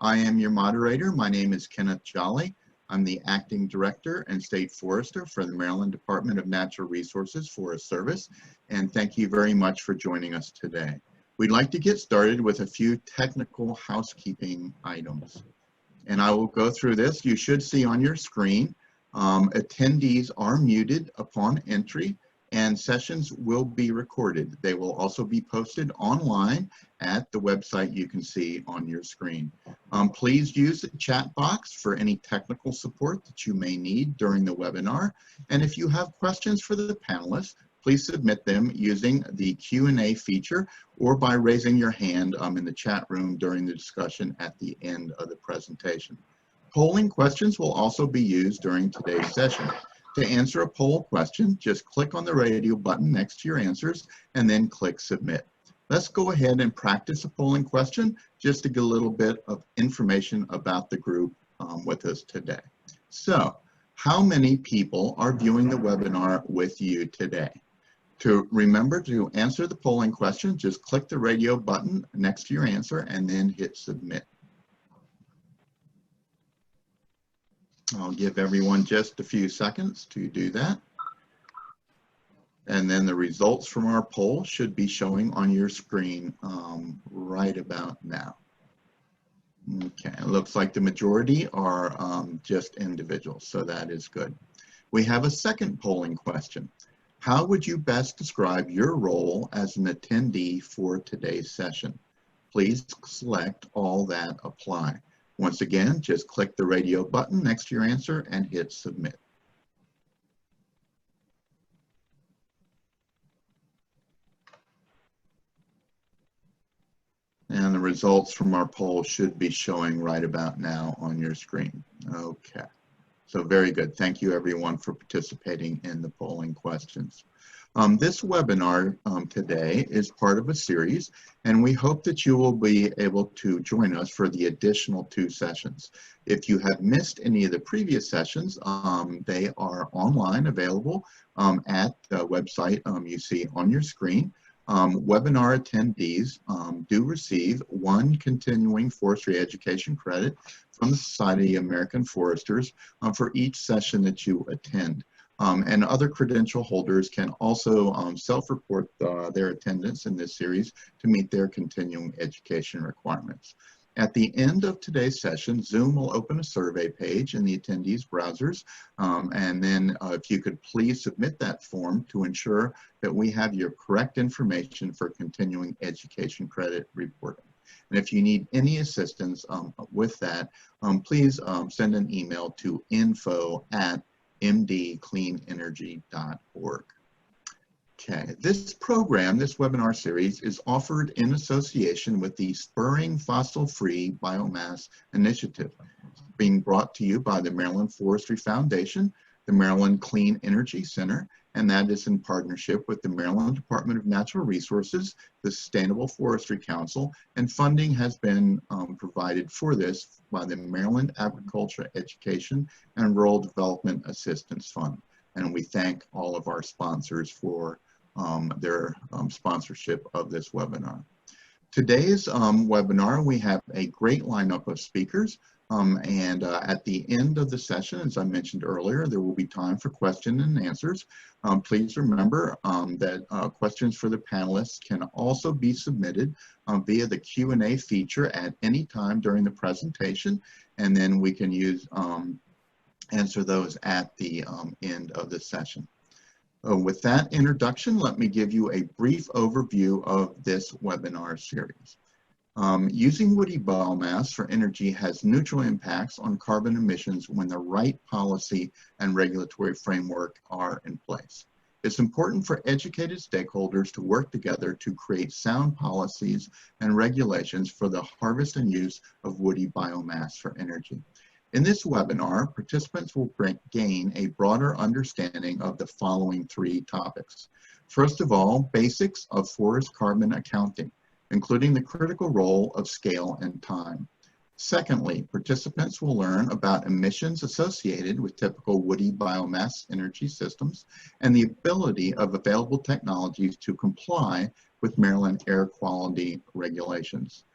I am your moderator. My name is Kenneth Jolly. I'm the Acting Director and State Forester for the Maryland Department of Natural Resources Forest Service, and thank you very much for joining us today. We'd like to get started with a few technical housekeeping items, and I will go through this. You should see on your screen, attendees are muted upon entry, and sessions will be recorded. They will also be posted online at the website you can see on your screen. Please use the chat box for any technical support that you may need during the webinar. And if you have questions for the panelists, please submit them using the Q&A feature or by raising your hand in the chat room during the discussion at the end of the presentation. Polling questions will also be used during today's session. To answer a poll question, just click on the radio button next to your answers and then click submit. Let's go ahead and practice a polling question just to get a little bit of information about the group with us today. So, how many people are viewing the webinar with you today? To remember to answer the polling question, just click the radio button next to your answer and then hit submit. I'll give everyone just a few seconds to do that. And then the results from our poll should be showing on your screen right about now. Okay, it looks like the majority are just individuals, so that is good. We have a second polling question. How would you best describe your role as an attendee for today's session? Please select all that apply. Once again, just click the radio button next to your answer and hit submit. And the results from our poll should be showing right about now on your screen. Okay, so very good. Thank you everyone for participating in the polling questions. This webinar today is part of a series, and we hope that you will be able to join us for the additional 2 sessions. If you have missed any of the previous sessions, they are online available at the website you see on your screen. Webinar attendees do receive 1 continuing forestry education credit from the Society of American Foresters for each session that you attend. And other credential holders can also self-report their attendance in this series to meet their continuing education requirements. At the end of today's session, Zoom will open a survey page in the attendees' browsers, and then if you could please submit that form to ensure that we have your correct information for continuing education credit reporting. And if you need any assistance with that, please send an email to info@mdcleanenergy.org. Okay, this program, this webinar series, is offered in association with the Spurring Fossil-Free Biomass Initiative, being brought to you by the Maryland Forestry Foundation, the Maryland Clean Energy Center, and that is in partnership with the Maryland Department of Natural Resources, the Sustainable Forestry Council, and funding has been provided for this by the Maryland Agriculture Education and Rural Development Assistance Fund. And we thank all of our sponsors for their sponsorship of this webinar. Today's webinar, we have a great lineup of speakers. At the end of the session, as I mentioned earlier, there will be time for question and answers. Please remember that questions for the panelists can also be submitted via the Q&A feature at any time during the presentation, and then we can answer those at the end of the session. With that introduction, let me give you a brief overview of this webinar series. Using woody biomass for energy has neutral impacts on carbon emissions when the right policy and regulatory framework are in place. It's important for educated stakeholders to work together to create sound policies and regulations for the harvest and use of woody biomass for energy. In this webinar, participants will gain a broader understanding of the following 3 topics. First of all, basics of forest carbon accounting, including the critical role of scale and time. Secondly, participants will learn about emissions associated with typical woody biomass energy systems and the ability of available technologies to comply with Maryland air quality regulations.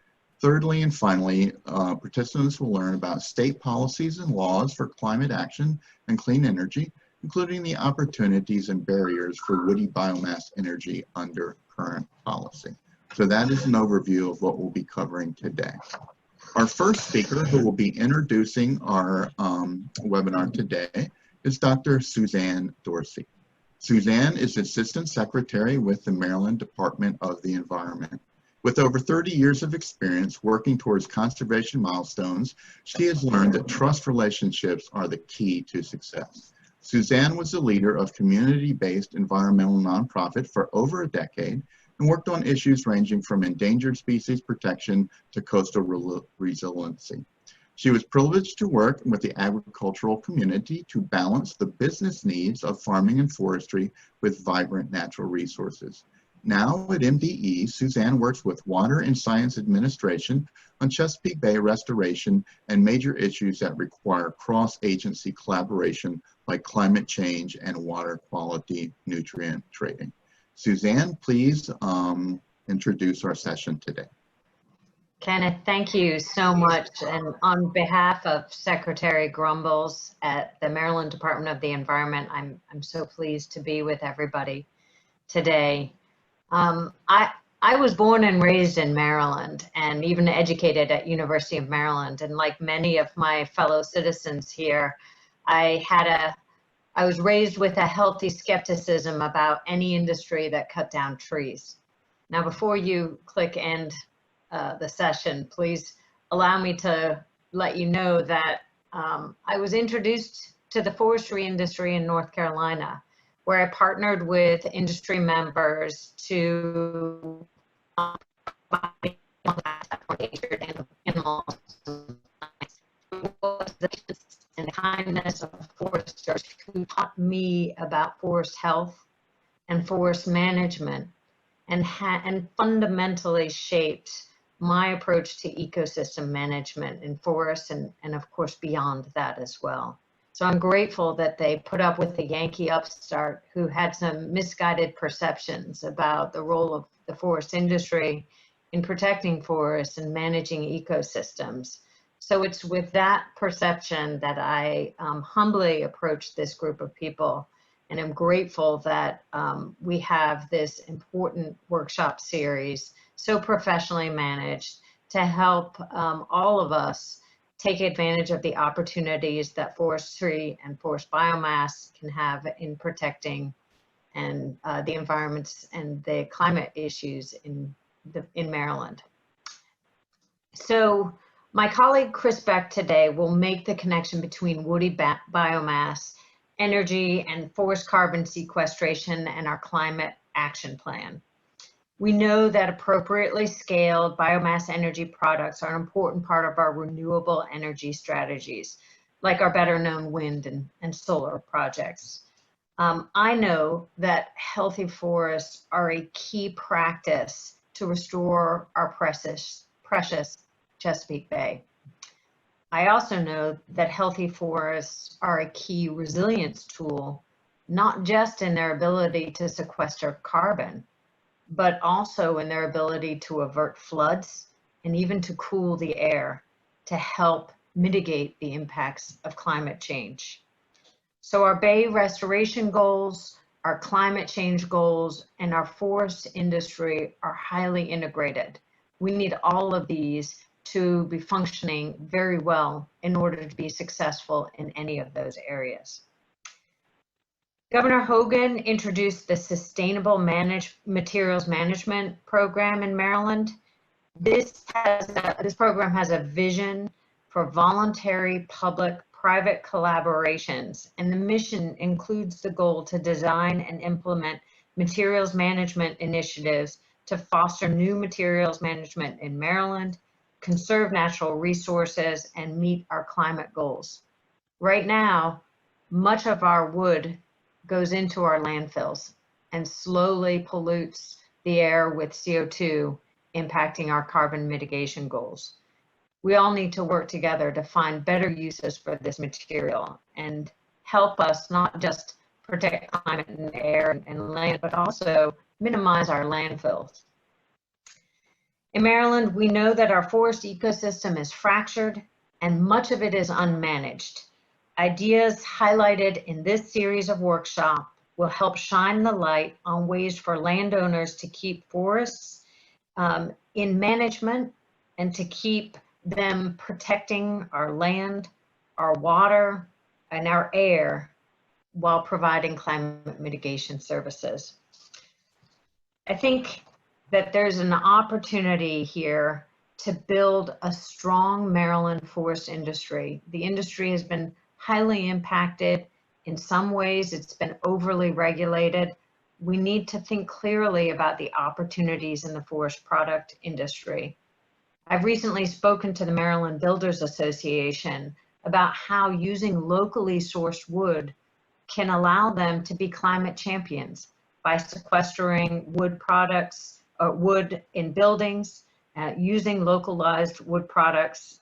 Thirdly and finally, participants will learn about state policies and laws for climate action and clean energy, including the opportunities and barriers for woody biomass energy under current policy. So that is an overview of what we'll be covering today. Our first speaker who will be introducing our webinar today is Dr. Suzanne Dorsey. Suzanne is Assistant Secretary with the Maryland Department of the Environment. With over 30 years of experience working towards conservation milestones, she has learned that trust relationships are the key to success. Suzanne was the leader of community-based environmental nonprofit for over a decade and worked on issues ranging from endangered species protection to coastal resiliency. She was privileged to work with the agricultural community to balance the business needs of farming and forestry with vibrant natural resources. Now at MDE, Suzanne works with Water and Science Administration on Chesapeake Bay restoration and major issues that require cross-agency collaboration like climate change and water quality nutrient trading. Suzanne, please introduce our session today. Kenneth, thank you so much. And on behalf of Secretary Grumbles at the Maryland Department of the Environment, I'm so pleased to be with everybody today. I was born and raised in Maryland and even educated at University of Maryland. And like many of my fellow citizens here, I was raised with a healthy skepticism about any industry that cut down trees. Now, before you click end the session, please allow me to let you know that I was introduced to the forestry industry in North Carolina, where I partnered with industry members to and the kindness of foresters who taught me about forest health and forest management and fundamentally shaped my approach to ecosystem management in forests and of course beyond that as well. So I'm grateful that they put up with the Yankee upstart who had some misguided perceptions about the role of the forest industry in protecting forests and managing ecosystems. So it's with that perception that I humbly approached this group of people, and I'm grateful that we have this important workshop series so professionally managed to help all of us take advantage of the opportunities that forestry and forest biomass can have in protecting and the environments and the climate issues in Maryland. So my colleague Chris Beck today will make the connection between woody biomass, energy, and forest carbon sequestration and our climate action plan. We know that appropriately scaled biomass energy products are an important part of our renewable energy strategies, like our better known wind and solar projects. I know that healthy forests are a key practice to restore our precious Chesapeake Bay. I also know that healthy forests are a key resilience tool, not just in their ability to sequester carbon, but also in their ability to avert floods and even to cool the air to help mitigate the impacts of climate change. So our bay restoration goals, our climate change goals, and our forest industry are highly integrated. We need all of these to be functioning very well in order to be successful in any of those areas. Governor Hogan introduced the Sustainable Materials Management Program in Maryland. This program has a vision for voluntary public-private collaborations, and the mission includes the goal to design and implement materials management initiatives to foster new materials management in Maryland, conserve natural resources, and meet our climate goals. Right now, much of our wood goes into our landfills and slowly pollutes the air with CO2, impacting our carbon mitigation goals. We all need to work together to find better uses for this material and help us not just protect climate and air and land, but also minimize our landfills. In Maryland, we know that our forest ecosystem is fractured and much of it is unmanaged. Ideas highlighted in this series of workshops will help shine the light on ways for landowners to keep forests in management and to keep them protecting our land, our water, and our air while providing climate mitigation services. I think that there's an opportunity here to build a strong Maryland forest industry. The industry has been highly impacted. In some ways, it's been overly regulated. We need to think clearly about the opportunities in the forest product industry. I've recently spoken to the Maryland Builders Association about how using locally sourced wood can allow them to be climate champions by sequestering wood products, wood in buildings, using localized wood products.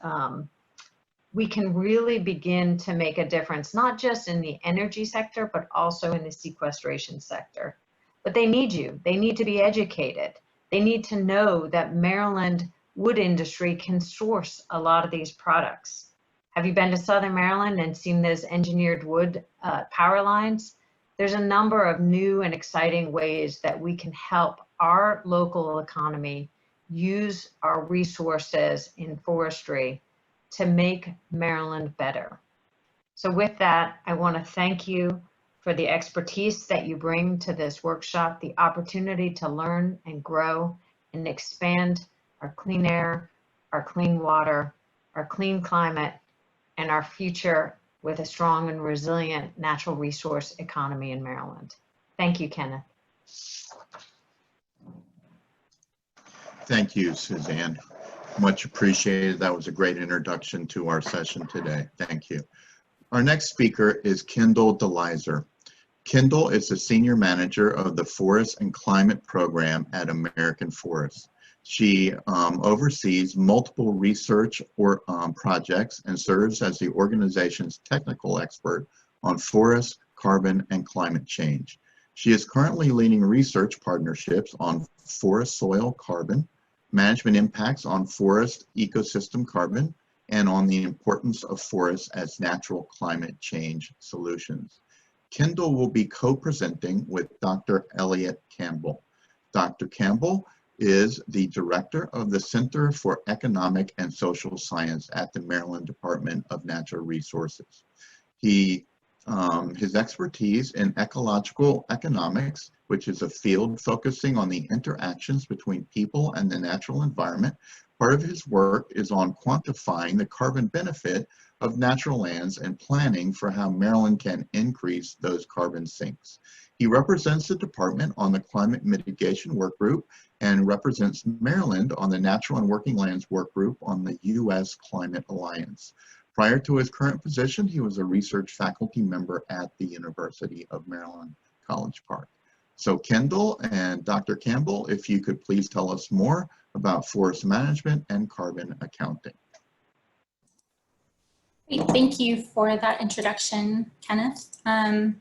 We can really begin to make a difference, not just in the energy sector, but also in the sequestration sector. But they need you. They need to be educated. They need to know that Maryland wood industry can source a lot of these products. Have you been to Southern Maryland and seen those engineered wood power lines? There's a number of new and exciting ways that we can help our local economy use our resources in forestry to make Maryland better. So with that, I want to thank you for the expertise that you bring to this workshop, the opportunity to learn and grow and expand our clean air, our clean water, our clean climate, and our future with a strong and resilient natural resource economy in Maryland. Thank you, Kenneth. Thank you, Suzanne. Much appreciated. That was a great introduction to our session today. Thank you. Our next speaker is Kendall DeLyser. Kendall is the Senior Manager of the Forest and Climate Program at American Forest. She oversees multiple research or projects and serves as the organization's technical expert on forest, carbon, and climate change. She is currently leading research partnerships on forest soil carbon, management impacts on forest ecosystem carbon, and on the importance of forests as natural climate change solutions. Kendall will be co-presenting with Dr. Elliott Campbell. Dr. Campbell is the director of the Center for Economic and Social Science at the Maryland Department of Natural Resources. His expertise in ecological economics, which is a field focusing on the interactions between people and the natural environment. Part of his work is on quantifying the carbon benefit of natural lands and planning for how Maryland can increase those carbon sinks. He represents the department on the Climate Mitigation Work Group and represents Maryland on the Natural and Working Lands Work Group on the U.S. Climate Alliance. Prior to his current position, he was a research faculty member at the University of Maryland, College Park. So Kendall and Dr. Campbell, if you could please tell us more about forest management and carbon accounting. Great, thank you for that introduction, Kenneth.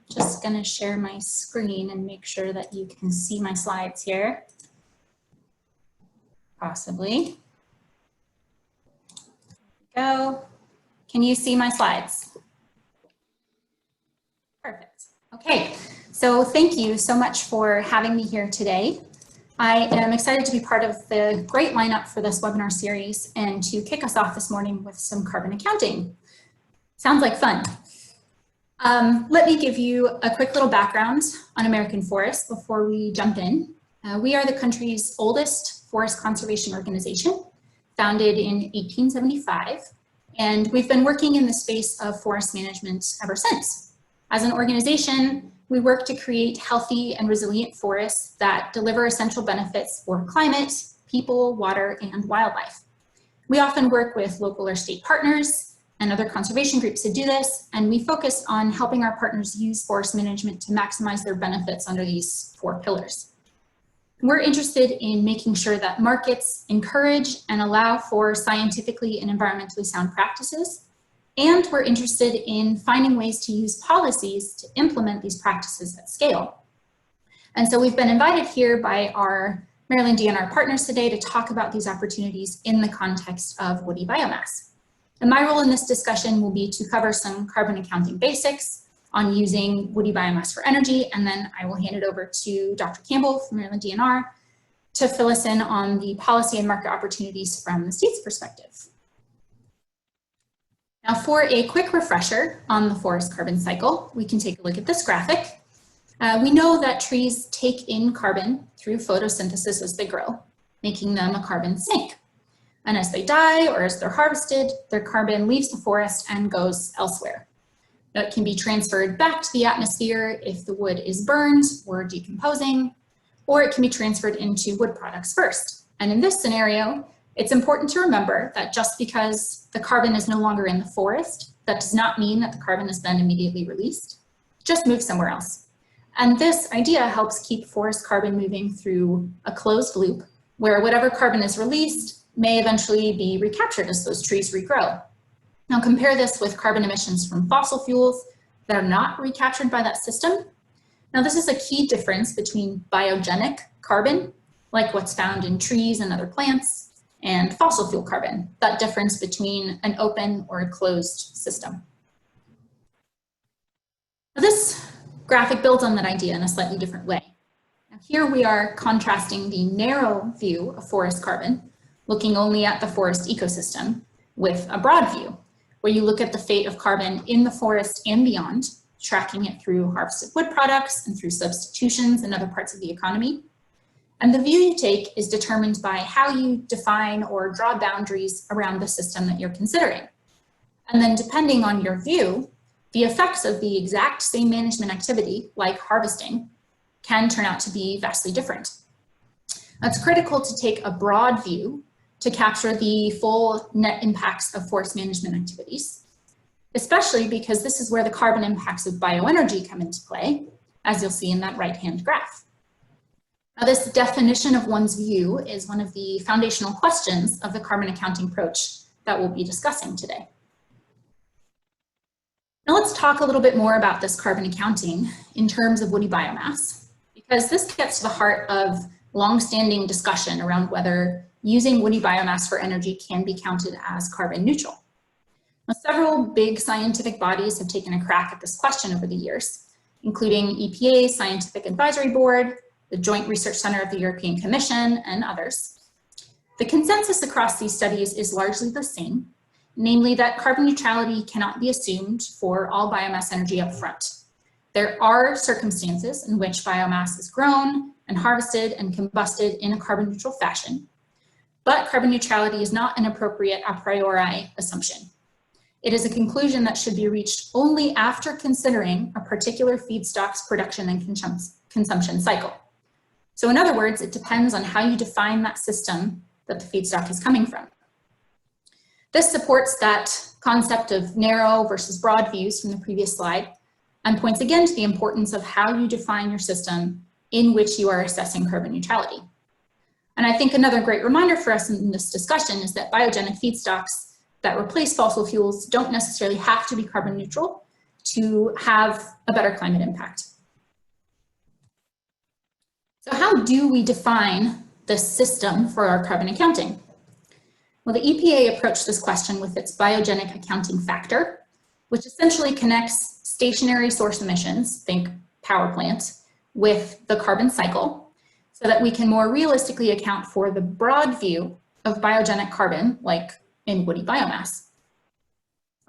Just gonna share my screen and make sure that you can see my slides here. Possibly. There we go. Can you see my slides? Perfect. Okay, so thank you so much for having me here today. I am excited to be part of the great lineup for this webinar series and to kick us off this morning with some carbon accounting. Sounds like fun. Let me give you a quick little background on American Forest before we jump in. We are the country's oldest forest conservation organization, founded in 1875. And we've been working in the space of forest management ever since. As an organization, we work to create healthy and resilient forests that deliver essential benefits for climate, people, water, and wildlife. We often work with local or state partners and other conservation groups to do this, and we focus on helping our partners use forest management to maximize their benefits under these 4 pillars. We're interested in making sure that markets encourage and allow for scientifically and environmentally sound practices. And we're interested in finding ways to use policies to implement these practices at scale. And so we've been invited here by our Maryland DNR partners today to talk about these opportunities in the context of woody biomass. And my role in this discussion will be to cover some carbon accounting basics on using woody biomass for energy, and then I will hand it over to Dr. Campbell from Maryland DNR to fill us in on the policy and market opportunities from the state's perspective. Now, for a quick refresher on the forest carbon cycle, we can take a look at this graphic. We know that trees take in carbon through photosynthesis as they grow, making them a carbon sink. And as they die or as they're harvested, their carbon leaves the forest and goes elsewhere. Now, it can be transferred back to the atmosphere if the wood is burned or decomposing, or it can be transferred into wood products first. And in this scenario, it's important to remember that just because the carbon is no longer in the forest, that does not mean that the carbon is then immediately released. Just move somewhere else. And this idea helps keep forest carbon moving through a closed loop where whatever carbon is released may eventually be recaptured as those trees regrow. Now compare this with carbon emissions from fossil fuels that are not recaptured by that system. Now this is a key difference between biogenic carbon, like what's found in trees and other plants, and fossil fuel carbon, that difference between an open or a closed system. Now this graphic builds on that idea in a slightly different way. Now here we are contrasting the narrow view of forest carbon, looking only at the forest ecosystem, with a broad view, where you look at the fate of carbon in the forest and beyond, tracking it through harvested wood products and through substitutions in other parts of the economy. And the view you take is determined by how you define or draw boundaries around the system that you're considering. And then depending on your view, the effects of the exact same management activity, like harvesting, can turn out to be vastly different. It's critical to take a broad view to capture the full net impacts of forest management activities, especially because this is where the carbon impacts of bioenergy come into play, as you'll see in that right-hand graph. Now, this definition of one's view is one of the foundational questions of the carbon accounting approach that we'll be discussing today. Now let's talk a little bit more about this carbon accounting in terms of woody biomass, because this gets to the heart of long-standing discussion around whether using woody biomass for energy can be counted as carbon neutral. Now, several big scientific bodies have taken a crack at this question over the years, including EPA's Scientific Advisory Board, the Joint Research Center of the European Commission, and others. The consensus across these studies is largely the same, namely that carbon neutrality cannot be assumed for all biomass energy up front. There are circumstances in which biomass is grown and harvested and combusted in a carbon neutral fashion, but carbon neutrality is not an appropriate a priori assumption. It is a conclusion that should be reached only after considering a particular feedstock's production and consumption cycle. So in other words, it depends on how you define that system that the feedstock is coming from. This supports that concept of narrow versus broad views from the previous slide and points again to the importance of how you define your system in which you are assessing carbon neutrality. And I think another great reminder for us in this discussion is that biogenic feedstocks that replace fossil fuels don't necessarily have to be carbon neutral to have a better climate impact. So how do we define the system for our carbon accounting? Well, the EPA approached this question with its biogenic accounting factor, which essentially connects stationary source emissions, think power plant, with the carbon cycle, so that we can more realistically account for the broad view of biogenic carbon, like in woody biomass.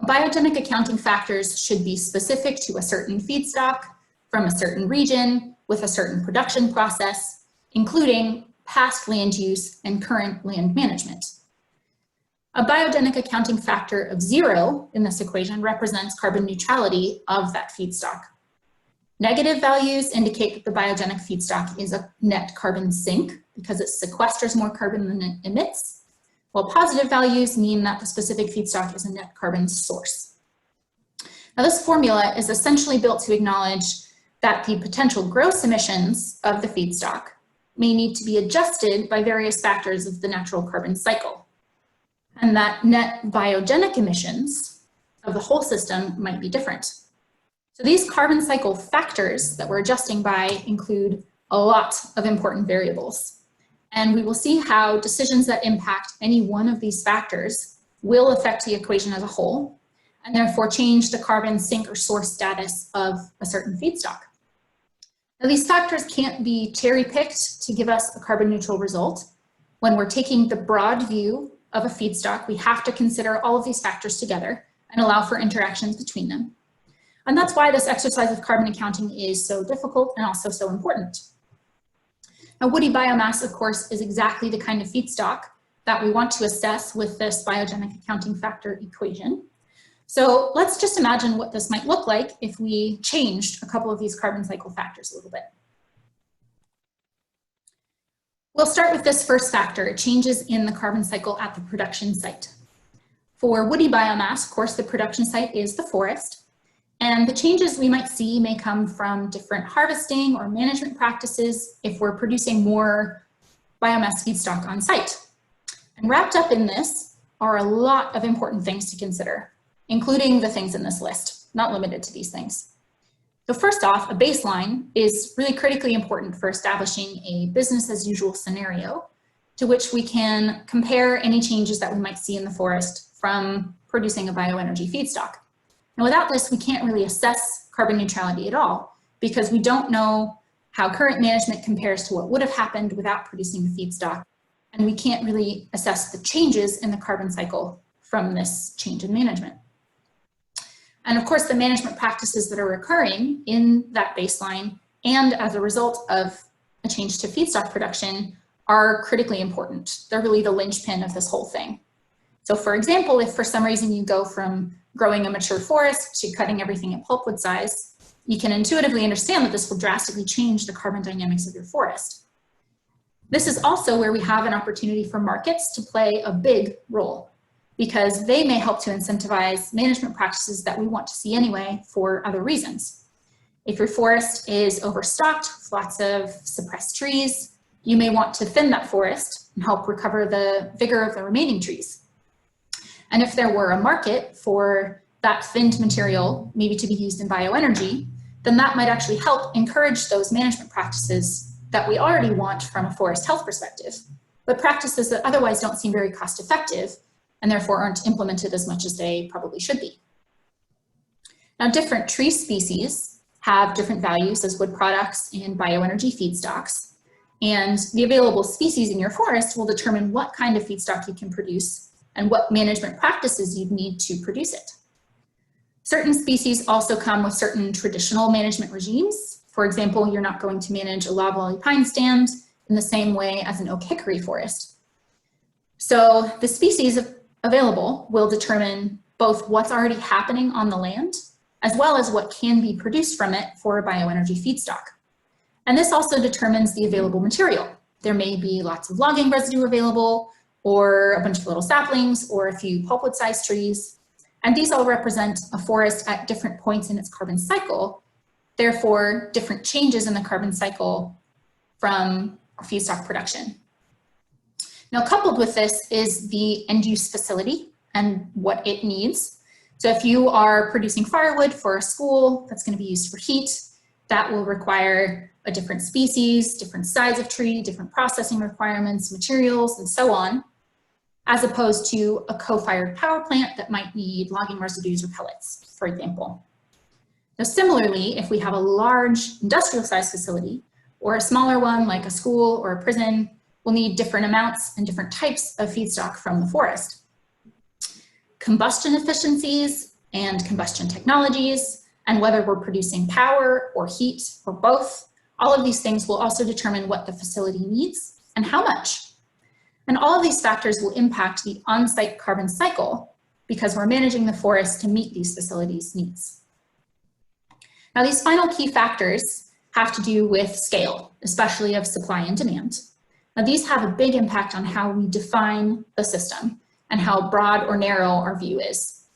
Biogenic accounting factors should be specific to a certain feedstock from a certain region with a certain production process, including past land use and current land management. A biogenic accounting factor of 0 in this equation represents carbon neutrality of that feedstock. Negative values indicate that the biogenic feedstock is a net carbon sink because it sequesters more carbon than it emits, while positive values mean that the specific feedstock is a net carbon source. Now, this formula is essentially built to acknowledge that the potential gross emissions of the feedstock may need to be adjusted by various factors of the natural carbon cycle, and that net biogenic emissions of the whole system might be different. So these carbon cycle factors that we're adjusting by include a lot of important variables. And we will see how decisions that impact any one of these factors will affect the equation as a whole, and therefore change the carbon sink or source status of a certain feedstock. Now, these factors can't be cherry-picked to give us a carbon neutral result. When we're taking the broad view of a feedstock, we have to consider all of these factors together and allow for interactions between them. And that's why this exercise of carbon accounting is so difficult and also so important. Now, woody biomass, of course, is exactly the kind of feedstock that we want to assess with this biogenic accounting factor equation. So let's just imagine what this might look like if we changed a couple of these carbon cycle factors a little bit. We'll start with this first factor, changes in the carbon cycle at the production site. For woody biomass, of course, the production site is the forest, and the changes we might see may come from different harvesting or management practices if we're producing more biomass feedstock on site. And wrapped up in this are a lot of important things to consider, including the things in this list, not limited to these things. So first off, a baseline is really critically important for establishing a business as usual scenario to which we can compare any changes that we might see in the forest from producing a bioenergy feedstock. And without this, we can't really assess carbon neutrality at all because we don't know how current management compares to what would have happened without producing the feedstock. And we can't really assess the changes in the carbon cycle from this change in management. And of course, the management practices that are occurring in that baseline and as a result of a change to feedstock production are critically important. They're really the linchpin of this whole thing. So for example, if for some reason you go from growing a mature forest to cutting everything at pulpwood size, you can intuitively understand that this will drastically change the carbon dynamics of your forest. This is also where we have an opportunity for markets to play a big role, because they may help to incentivize management practices that we want to see anyway for other reasons. If your forest is overstocked with lots of suppressed trees, you may want to thin that forest and help recover the vigor of the remaining trees. And if there were a market for that thinned material, maybe to be used in bioenergy, then that might actually help encourage those management practices that we already want from a forest health perspective, but practices that otherwise don't seem very cost effective and therefore aren't implemented as much as they probably should be. Now, different tree species have different values as wood products and bioenergy feedstocks, and the available species in your forest will determine what kind of feedstock you can produce and what management practices you'd need to produce it. Certain species also come with certain traditional management regimes. For example, you're not going to manage a loblolly pine stand in the same way as an oak hickory forest. So the species available will determine both what's already happening on the land, as well as what can be produced from it for a bioenergy feedstock. And this also determines the available material. There may be lots of logging residue available, or a bunch of little saplings, or a few pulpwood-sized trees. And these all represent a forest at different points in its carbon cycle, therefore different changes in the carbon cycle from feedstock production. Now, coupled with this is the end-use facility and what it needs. So if you are producing firewood for a school that's going to be used for heat, that will require a different species, different size of tree, different processing requirements, materials, and so on, as opposed to a co-fired power plant that might need logging residues or pellets, for example. Now, similarly, if we have a large industrial-sized facility or a smaller one like a school or a prison, we'll need different amounts and different types of feedstock from the forest. Combustion efficiencies and combustion technologies, and whether we're producing power or heat or both, all of these things will also determine what the facility needs and how much. And all of these factors will impact the on-site carbon cycle because we're managing the forest to meet these facilities' needs. Now, these final key factors have to do with scale, especially of supply and demand. Now, these have a big impact on how we define the system and how broad or narrow our view is.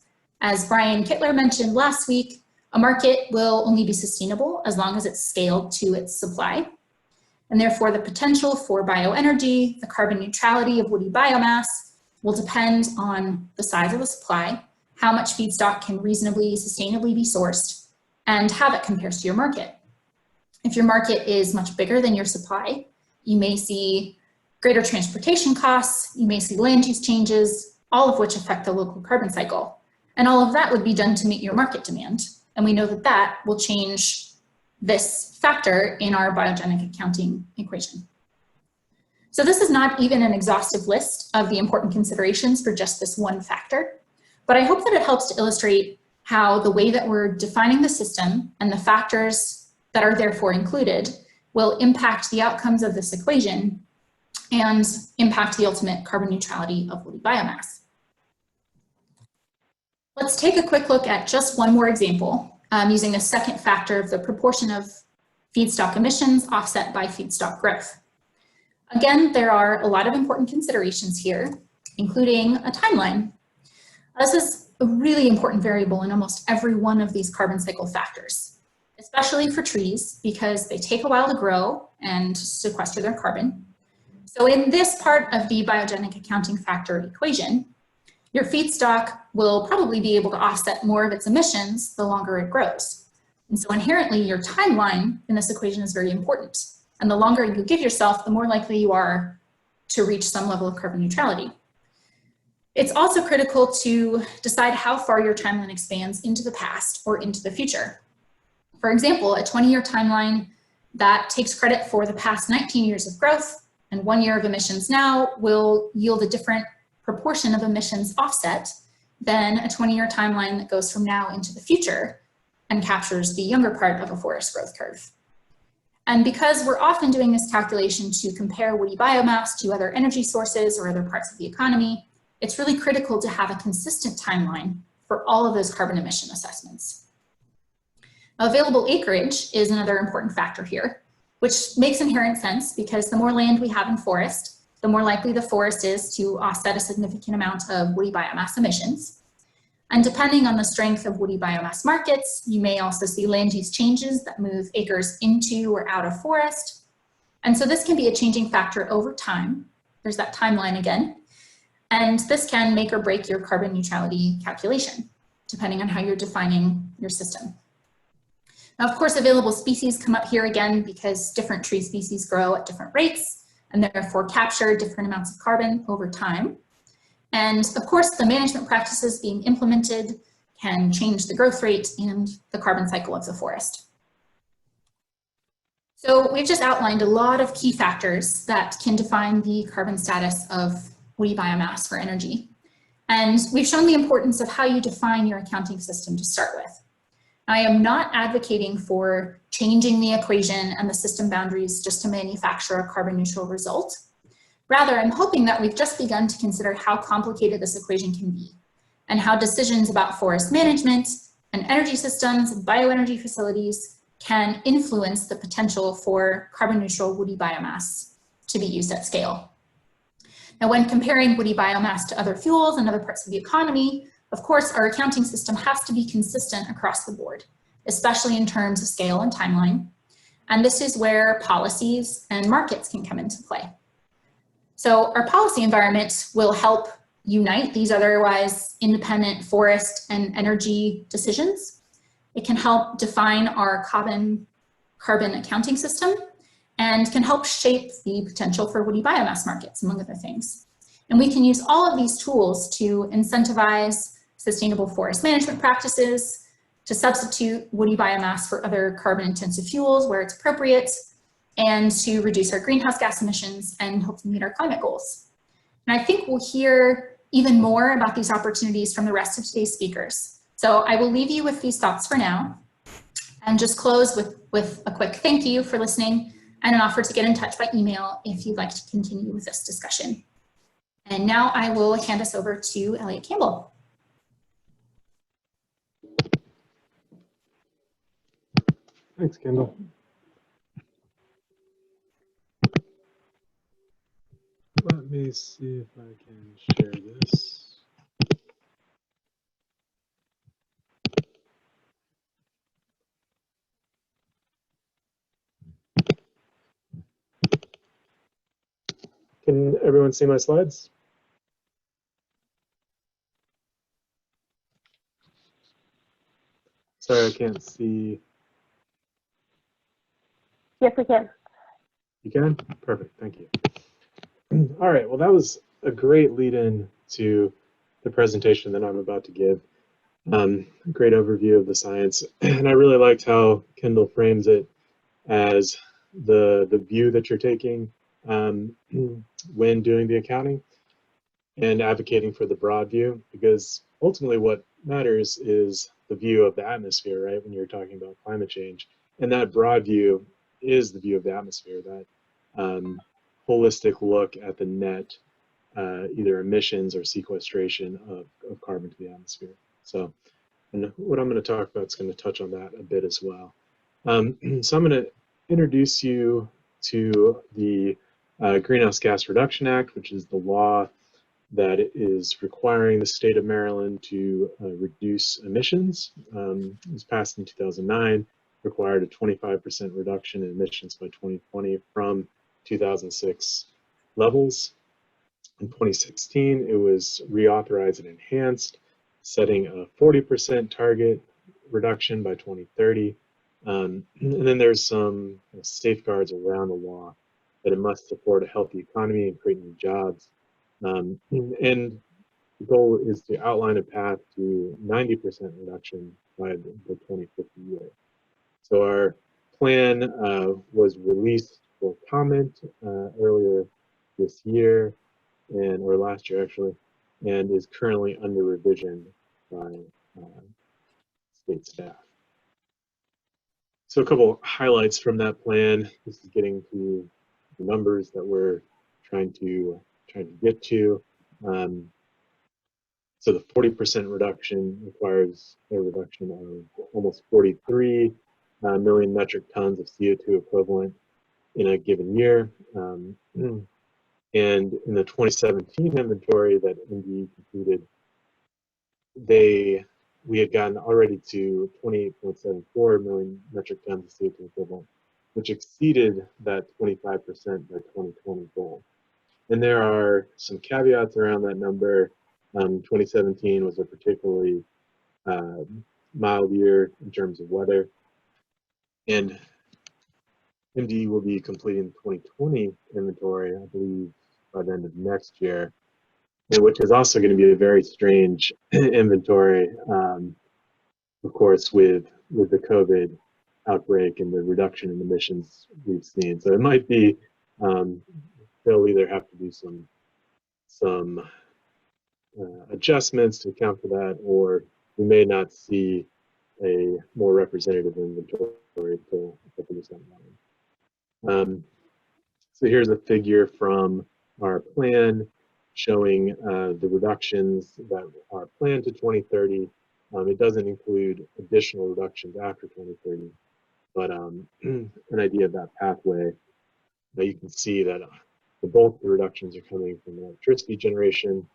As Brian Kittler mentioned last week, a market will only be sustainable as long as it's scaled to its supply. And therefore, the potential for bioenergy, the carbon neutrality of woody biomass, will depend on the size of the supply, how much feedstock can reasonably, sustainably be sourced, and how that compares to your market. If your market is much bigger than your supply, you may see greater transportation costs, you may see land use changes, all of which affect the local carbon cycle. And all of that would be done to meet your market demand. And we know that that will change this factor in our biogenic accounting equation. So this is not even an exhaustive list of the important considerations for just this one factor, but I hope that it helps to illustrate how the way that we're defining the system and the factors that are therefore included will impact the outcomes of this equation and impact the ultimate carbon neutrality of woody biomass. Let's take a quick look at just one more example using a second factor of the proportion of feedstock emissions offset by feedstock growth. Again, there are a lot of important considerations here, including a timeline. This is a really important variable in almost every one of these carbon cycle factors, especially for trees because they take a while to grow and sequester their carbon. So in this part of the biogenic accounting factor equation, your feedstock will probably be able to offset more of its emissions the longer it grows. And so inherently, your timeline in this equation is very important. And the longer you give yourself, the more likely you are to reach some level of carbon neutrality. It's also critical to decide how far your timeline expands into the past or into the future. For example, a 20-year timeline that takes credit for the past 19 years of growth and 1 year of emissions now will yield a different proportion of emissions offset than a 20-year timeline that goes from now into the future and captures the younger part of a forest growth curve. And because we're often doing this calculation to compare woody biomass to other energy sources or other parts of the economy, it's really critical to have a consistent timeline for all of those carbon emission assessments. Available acreage is another important factor here, which makes inherent sense because the more land we have in forest, the more likely the forest is to offset a significant amount of woody biomass emissions. And depending on the strength of woody biomass markets, you may also see land use changes that move acres into or out of forest. And so this can be a changing factor over time. There's that timeline again. And this can make or break your carbon neutrality calculation, depending on how you're defining your system. Now, of course, available species come up here again because different tree species grow at different rates and therefore capture different amounts of carbon over time. And of course, the management practices being implemented can change the growth rate and the carbon cycle of the forest. So we've just outlined a lot of key factors that can define the carbon status of woody biomass for energy. And we've shown the importance of how you define your accounting system to start with. I am not advocating for changing the equation and the system boundaries just to manufacture a carbon neutral result. Rather, I'm hoping that we've just begun to consider how complicated this equation can be and how decisions about forest management and energy systems and bioenergy facilities can influence the potential for carbon neutral woody biomass to be used at scale. Now, when comparing woody biomass to other fuels and other parts of the economy, of course, our accounting system has to be consistent across the board, especially in terms of scale and timeline. And this is where policies and markets can come into play. So our policy environment will help unite these otherwise independent forest and energy decisions. It can help define our carbon accounting system and can help shape the potential for woody biomass markets, among other things. And we can use all of these tools to incentivize sustainable forest management practices, to substitute woody biomass for other carbon intensive fuels where it's appropriate, and to reduce our greenhouse gas emissions and hopefully meet our climate goals. And I think we'll hear even more about these opportunities from the rest of today's speakers. So I will leave you with these thoughts for now and just close with a quick thank you for listening and an offer to get in touch by email if you'd like to continue with this discussion. And now I will hand us over to Elliott Campbell. Thanks, Kendall. Let me see if I can share this. Can everyone see my slides? Sorry, I can't see. Yes, we can. You can? Perfect, thank you. All right, well, that was a great lead-in to the presentation that I'm about to give. Great overview of the science, and I really liked how Kendall frames it as the view that you're taking when doing the accounting and advocating for the broad view, because ultimately what matters is the view of the atmosphere, right, when you're talking about climate change. And that broad view is the view of the atmosphere, that holistic look at the net, either emissions or sequestration of carbon to the atmosphere. So, and what I'm going to talk about is going to touch on that a bit as well. So I'm going to introduce you to the Greenhouse Gas Reduction Act, which is the law that is requiring the state of Maryland to reduce emissions. It was passed in 2009, required a 25% reduction in emissions by 2020 from 2006 levels. In 2016, it was reauthorized and enhanced, setting a 40% target reduction by 2030. And then there's some safeguards around the law that it must support a healthy economy and create new jobs. And the goal is to outline a path to 90% reduction by the 2050 year. So our plan was released for comment earlier this year, or last year actually, and is currently under revision by state staff. So a couple highlights from that plan. This is getting to the numbers that we're trying to get to. So the 40% reduction requires a reduction of almost 43 million metric tons of CO2 equivalent in a given year. And in the 2017 inventory that NDE completed, we had gotten already to 28.74 million metric tons of CO2 equivalent, which exceeded that 25% by 2020 goal. And there are some caveats around that number. 2017 was a particularly mild year in terms of weather. And MD will be completing the 2020 inventory, I believe, by the end of next year, which is also going to be a very strange inventory, of course, with the COVID outbreak and the reduction in emissions we've seen. So it might be, they'll either have to do some adjustments to account for that, or we may not see a more representative inventory until a couple years down the line. So here's a figure from our plan showing the reductions that are planned to 2030. It doesn't include additional reductions after 2030, but an idea of that pathway. Now you can see that the bulk of the reductions are coming from electricity generation.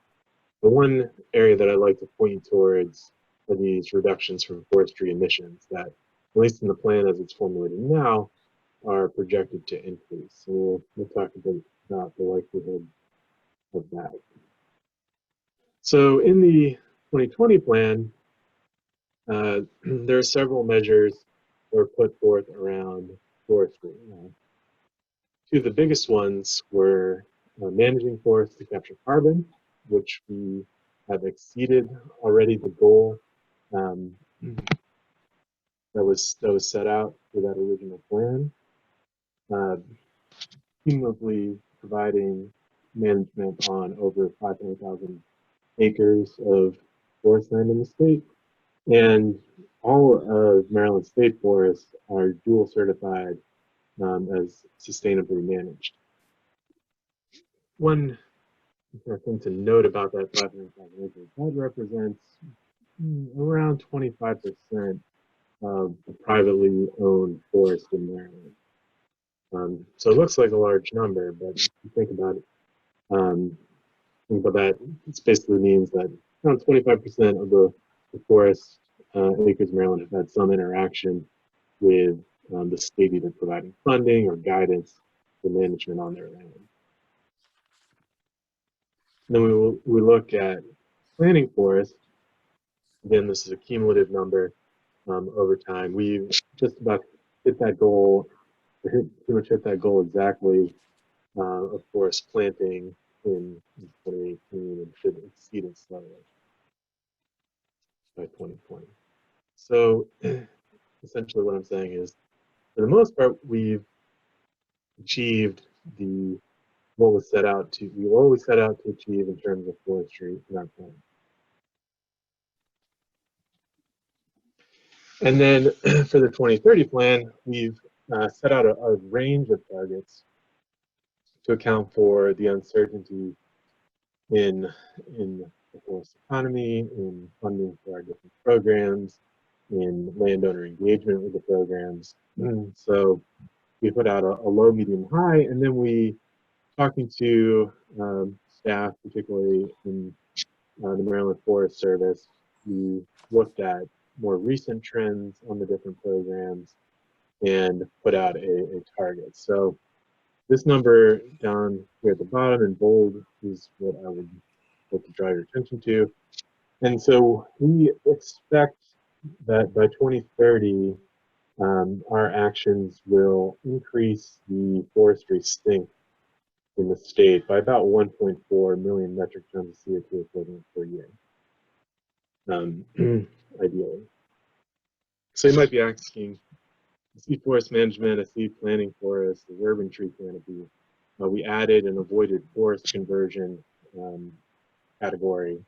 The one area that I'd like to point towards are these reductions from forestry emissions that, at least in the plan as it's formulated now, are projected to increase. So we'll talk a bit about the likelihood of that. So in the 2020 plan, there are several measures that were put forth around forestry. Two of the biggest ones were managing forests to capture carbon, which we have exceeded already the goal that was set out for that original plan. Cumulatively providing management on over 500,000 acres of forest land in the state, and all of Maryland state forests are dual certified as sustainably managed. One thing to note about that 500,000 acres, that represents around 25% of the privately owned forest in Maryland. So it looks like a large number, but if you think about it, that, it basically means that around 25% of the forest acres in Maryland have had some interaction with the state either providing funding or guidance for management on their land. And then we look at planting forest. Again, this is a cumulative number over time. We've just about hit that goal, pretty much hit that goal exactly of course, planting in 2018 and should exceed it slightly by 2020. So essentially what I'm saying is, for the most part, we've achieved what was set out to, we always set out to achieve in terms of forestry in our plan. And then for the 2030 plan, we've set out a range of targets to account for the uncertainty in the forest economy, in funding for our different programs, in landowner engagement with the programs. So we put out a low, medium, high, and then we, talking to staff, particularly in the Maryland Forest Service, we looked at more recent trends on the different programs and put out a target. So this number down here at the bottom in bold is what I would like to draw your attention to. And so we expect that by 2030, our actions will increase the forestry stink in the state by about 1.4 million metric tons of CO2 equivalent per year, ideally. So you might be asking, I see forest management, I see planting forests, the urban tree canopy. We added an avoided forest conversion category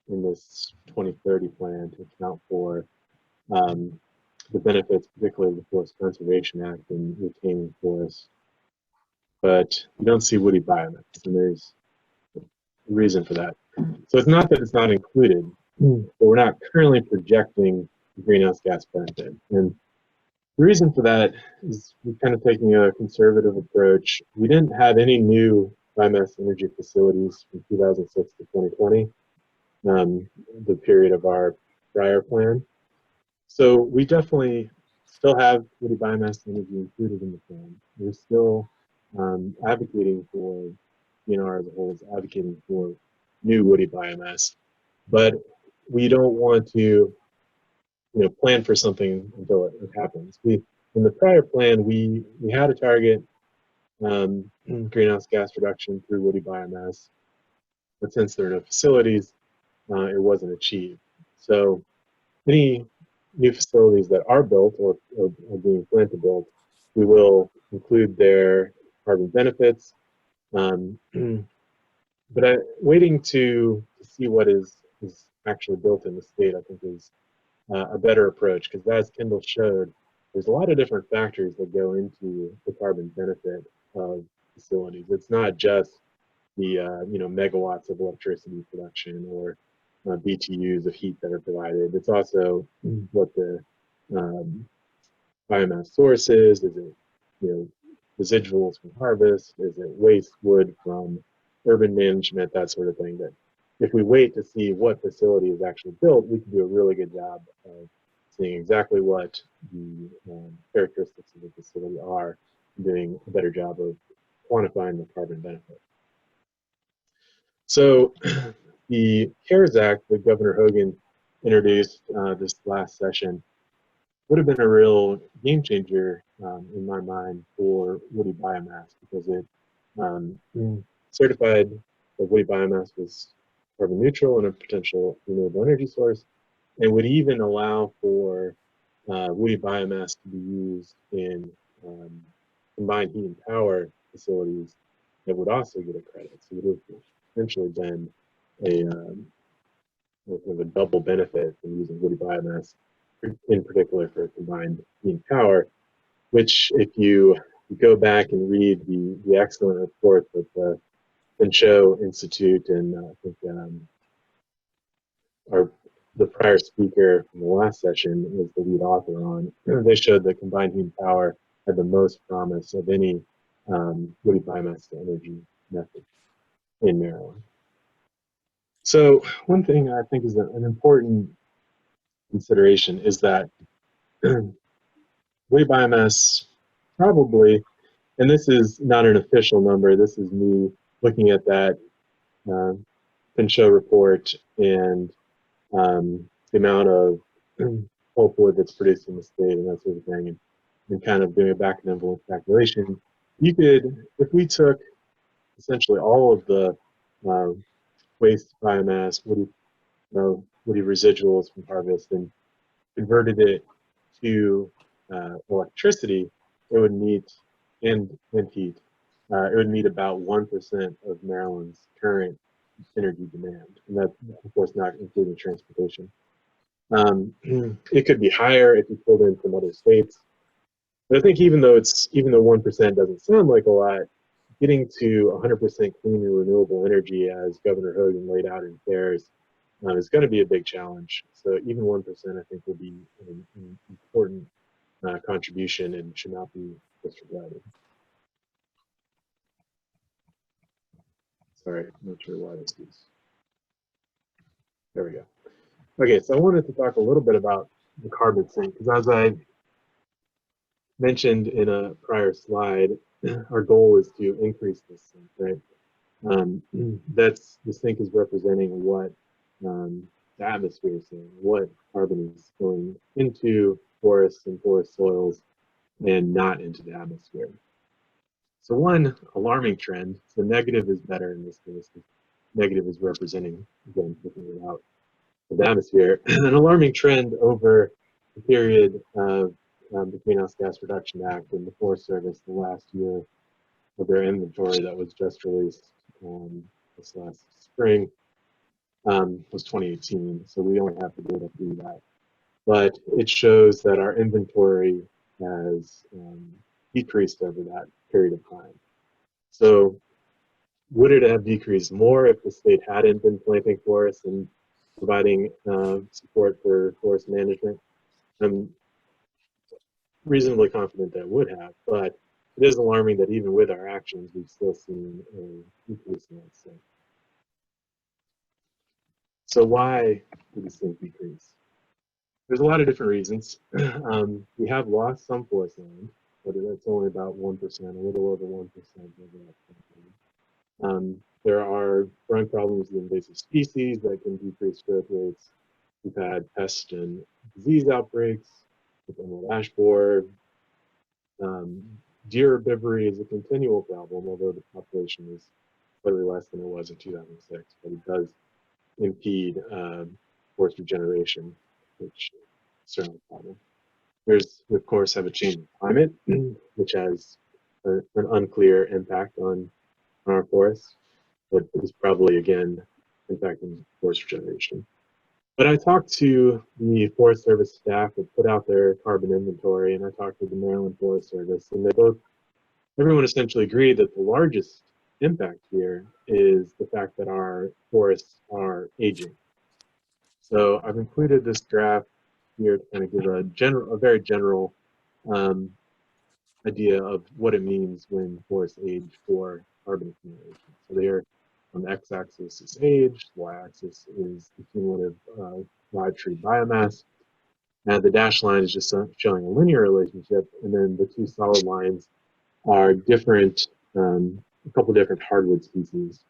in this 2030 plan to account for the benefits, particularly of the Forest Conservation Act in retaining forests. But you don't see woody biomass, and there's a reason for that. So it's not that it's not included, but we're not currently projecting the greenhouse gas benefit. And the reason for that is we're kind of taking a conservative approach. We didn't have any new biomass energy facilities from 2006 to 2020, the period of our prior plan. So we definitely still have woody biomass energy included in the plan. We're still advocating for, DNR as a whole is advocating for new woody biomass, but we don't want to, plan for something until it happens. In the prior plan, we had a target greenhouse gas reduction through woody biomass, but since there are no facilities, it wasn't achieved. So any new facilities that are built or are being planned to build, we will include their carbon benefits. But waiting to see what is actually built in the state, I think, is a better approach, because as Kendall showed, there's a lot of different factors that go into the carbon benefit of facilities. It's not just the megawatts of electricity production or BTUs of heat that are provided. It's also what the biomass source is. Is it residuals from harvest? Is it waste wood from urban management? That sort of thing. That if we wait to see what facility is actually built, we can do a really good job of seeing exactly what the characteristics of the facility are, and doing a better job of quantifying the carbon benefit. So the CARES Act that Governor Hogan introduced this last session would have been a real game changer in my mind for woody biomass, because it certified that woody biomass was carbon neutral and a potential renewable energy source, and would even allow for woody biomass to be used in combined heat and power facilities that would also get a credit. So it would have essentially been a double benefit from using woody biomass, in particular for combined heat and power, which if you go back and read the excellent report that the Pinchot Institute and I think the prior speaker from the last session was the lead author on, they showed that combined heat and power had the most promise of any woody biomass to energy method in Maryland. So one thing I think is an important consideration is that woody biomass probably, and this is not an official number, this is me looking at that Pinchot report and the amount of pulpwood that's produced in the state and that sort of thing, and kind of doing a back of the envelope calculation, you could, if we took essentially all of the waste biomass, woody residuals from harvest, and converted it to electricity, it would meet, and heat, it would meet about 1% of Maryland's current energy demand, and that's of course not including transportation. It could be higher if you pulled in from other states. But I think even though 1% doesn't sound like a lot, getting to 100% clean and renewable energy, as Governor Hogan laid out in FAIRS, is going to be a big challenge. So even 1%, I think, will be an important contribution and should not be disregarded. Sorry, I'm not sure why this is. There we go. Okay, so I wanted to talk a little bit about the carbon sink, because as I mentioned in a prior slide, our goal is to increase this sink, right? The sink is representing what the atmosphere is saying, what carbon is going into forests and forest soils and not into the atmosphere. So one alarming trend, so negative is better in this case, negative is representing, again, looking it out of the atmosphere. An alarming trend over the period of the Greenhouse Gas Reduction Act and the Forest Service, the last year of their inventory that was just released this last spring, was 2018. So we only have the data through that. But it shows that our inventory has decreased over that period of time. So would it have decreased more if the state hadn't been planting forests and providing support for forest management? I'm reasonably confident that it would have, but it is alarming that even with our actions, we've still seen a decrease in that sink. So why did the sink decrease? There's a lot of different reasons. We have lost some forest land, but that's only about 1%, a little over 1% of that. There are growing problems with invasive species that can decrease growth rates. We've had pest and disease outbreaks with emerald ash borer. Deer herbivory is a continual problem, although the population is slightly less than it was in 2006, but it does impede forest regeneration, which is certainly a problem. There's, of course, have a change in climate, which has an unclear impact on our forests, but is probably, again, impacting forest regeneration. But I talked to the Forest Service staff that put out their carbon inventory, and I talked to the Maryland Forest Service, and everyone essentially agreed that the largest impact here is the fact that our forests are aging. So I've included this graph here to kind of give a very general idea of what it means when forests age for carbon accumulation. So there, on the x-axis is age, the y-axis is the cumulative live tree biomass, and the dashed line is just showing a linear relationship, and then the two solid lines are different, a couple different hardwood species.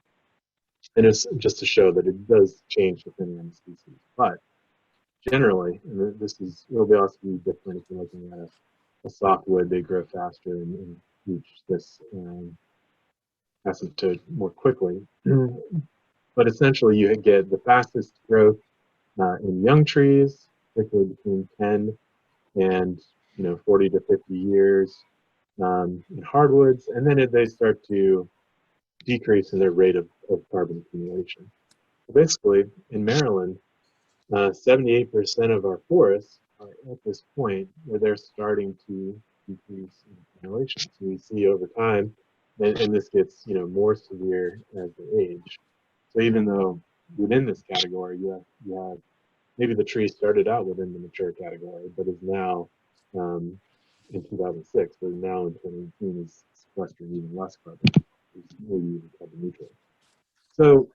And it's just to show that it does change depending on the species. But generally, and it'll also be different if you're looking at a softwood, they grow faster and reach this asymptote more quickly. But essentially, you get the fastest growth in young trees, particularly between 10 and 40 to 50 years in hardwoods, and then they start to decrease in their rate of carbon accumulation. So basically, in Maryland, 78% of our forests are at this point where they're starting to decrease in accumulation. So we see over time, and this gets more severe as they age. So even though within this category you have maybe the tree started out within the mature category, but is now in 2006, but now in 2018 is sequestering even less carbon, maybe even carbon neutral. So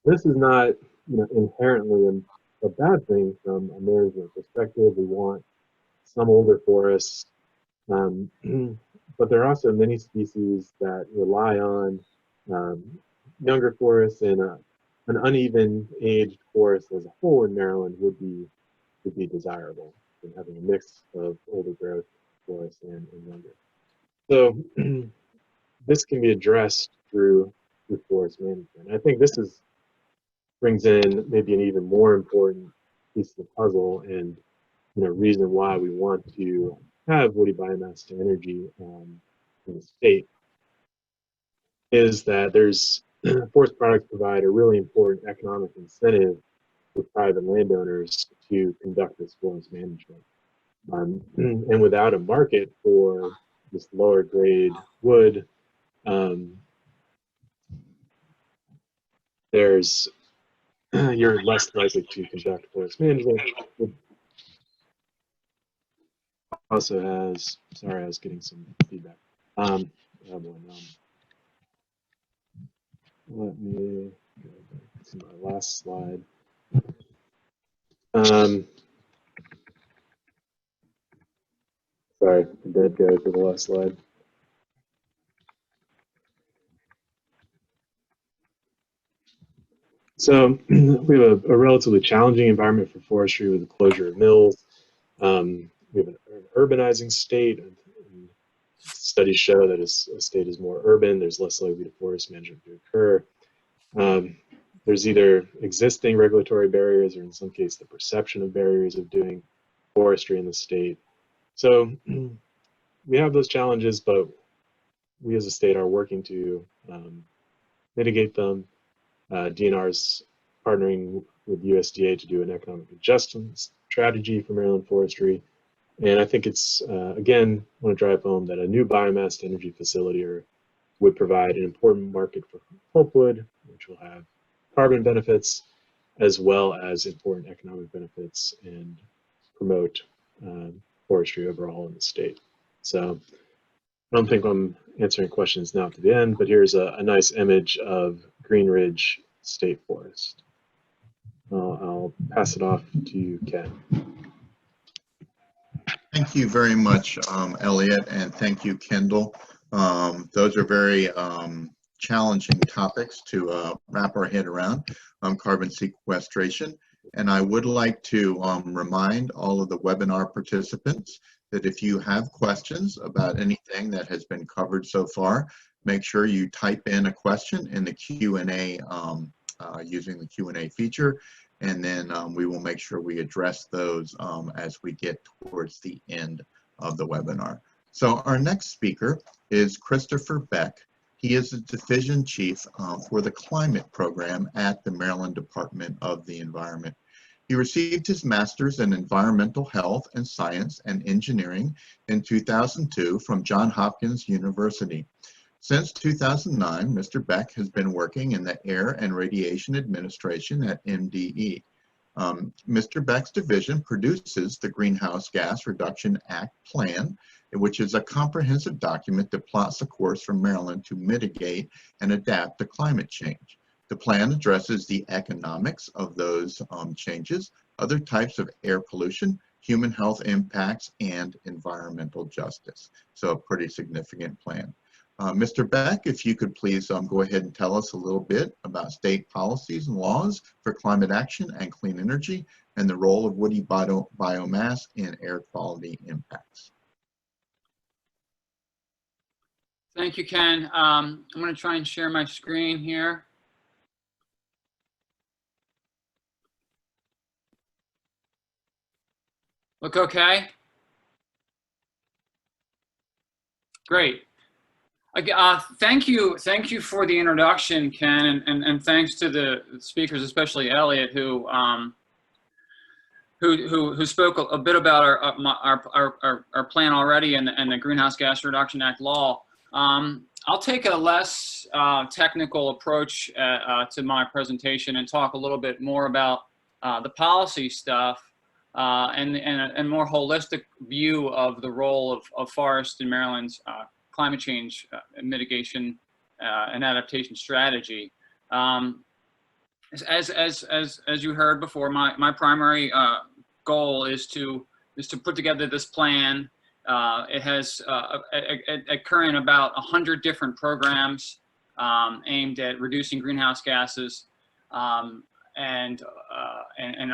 this is not inherently a bad thing from a management perspective. We want some older forests, but there are also many species that rely on younger forests, and an uneven aged forest as a whole in Maryland would be desirable, and having a mix of older growth forests and younger. So this can be addressed through forest management. I think this brings in maybe an even more important piece of the puzzle, and reason why we want to have woody biomass to energy in the state is that there's forest products provide a really important economic incentive for private landowners to conduct this forest management. And without a market for this lower grade wood, you're less likely to conduct forest management. It also has, sorry, I was getting some feedback. Let me go back to my last slide. Sorry, I did go to the last slide. So we have a relatively challenging environment for forestry with the closure of mills. We have an urbanizing state. And studies show that as a state is more urban, there's less likely to forest management to occur. There's either existing regulatory barriers or in some cases the perception of barriers of doing forestry in the state. So we have those challenges, but we as a state are working to mitigate them. DNR's partnering with USDA to do an economic adjustment strategy for Maryland forestry. And I think it's, again, I want to drive home that a new biomass to energy facility would provide an important market for pulpwood, which will have carbon benefits, as well as important economic benefits and promote forestry overall in the state. So I don't think I'm answering questions now to the end, but here's a nice image of Green Ridge State Forest. I'll pass it off to you, Ken. Thank you very much, Elliott, and thank you, Kendall. Those are very challenging topics to wrap our head around, carbon sequestration. And I would like to remind all of the webinar participants that if you have questions about anything that has been covered so far, make sure you type in a question in the Q&A using the Q&A feature, and then we will make sure we address those as we get towards the end of the webinar. So our next speaker is Christopher Beck. He is the Division Chief for the Climate Program at the Maryland Department of the Environment. He received his Master's in Environmental Health and Science and Engineering in 2002 from Johns Hopkins University. Since 2009, Mr. Beck has been working in the Air and Radiation Administration at MDE. Mr. Beck's division produces the Greenhouse Gas Reduction Act Plan, which is a comprehensive document that plots a course for Maryland to mitigate and adapt to climate change. The plan addresses the economics of those changes, other types of air pollution, human health impacts, and environmental justice. So a pretty significant plan. Mr. Beck, if you could please go ahead and tell us a little bit about state policies and laws for climate action and clean energy and the role of woody biomass in air quality impacts. Thank you, Ken. I'm going to try and share my screen here. Look okay? Great. Thank you for the introduction, Ken, and thanks to the speakers, especially Elliott, who spoke a bit about our plan already and the Greenhouse Gas Reduction Act law. I'll take a less technical approach to my presentation and talk a little bit more about the policy stuff and a more holistic view of the role of forest in Maryland's climate change mitigation and adaptation strategy. As you heard before, my primary goal is to put together this plan. It has at current about 100 different programs aimed at reducing greenhouse gases and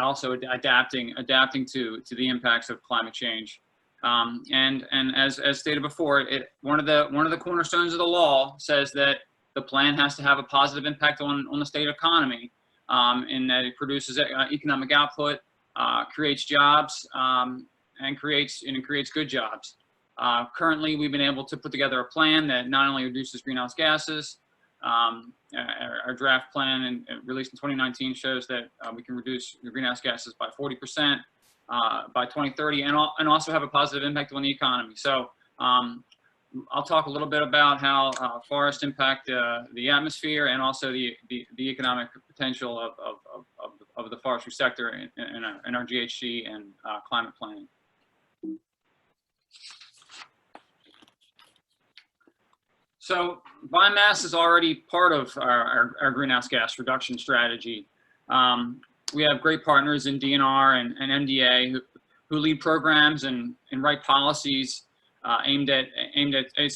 also adapting to the impacts of climate change. And as stated before, one of the cornerstones of the law says that the plan has to have a positive impact on the state economy, in that it produces economic output, creates jobs, and creates good jobs. Currently, we've been able to put together a plan that not only reduces greenhouse gases. Our draft plan and released in 2019 shows that we can reduce the greenhouse gases by 40% by 2030, and also have a positive impact on the economy. So I'll talk a little bit about how forests impact the atmosphere and also the economic potential of the forestry sector in our GHG and climate planning. So biomass is already part of our greenhouse gas reduction strategy. We have great partners in DNR and MDA who lead programs and write policies aimed at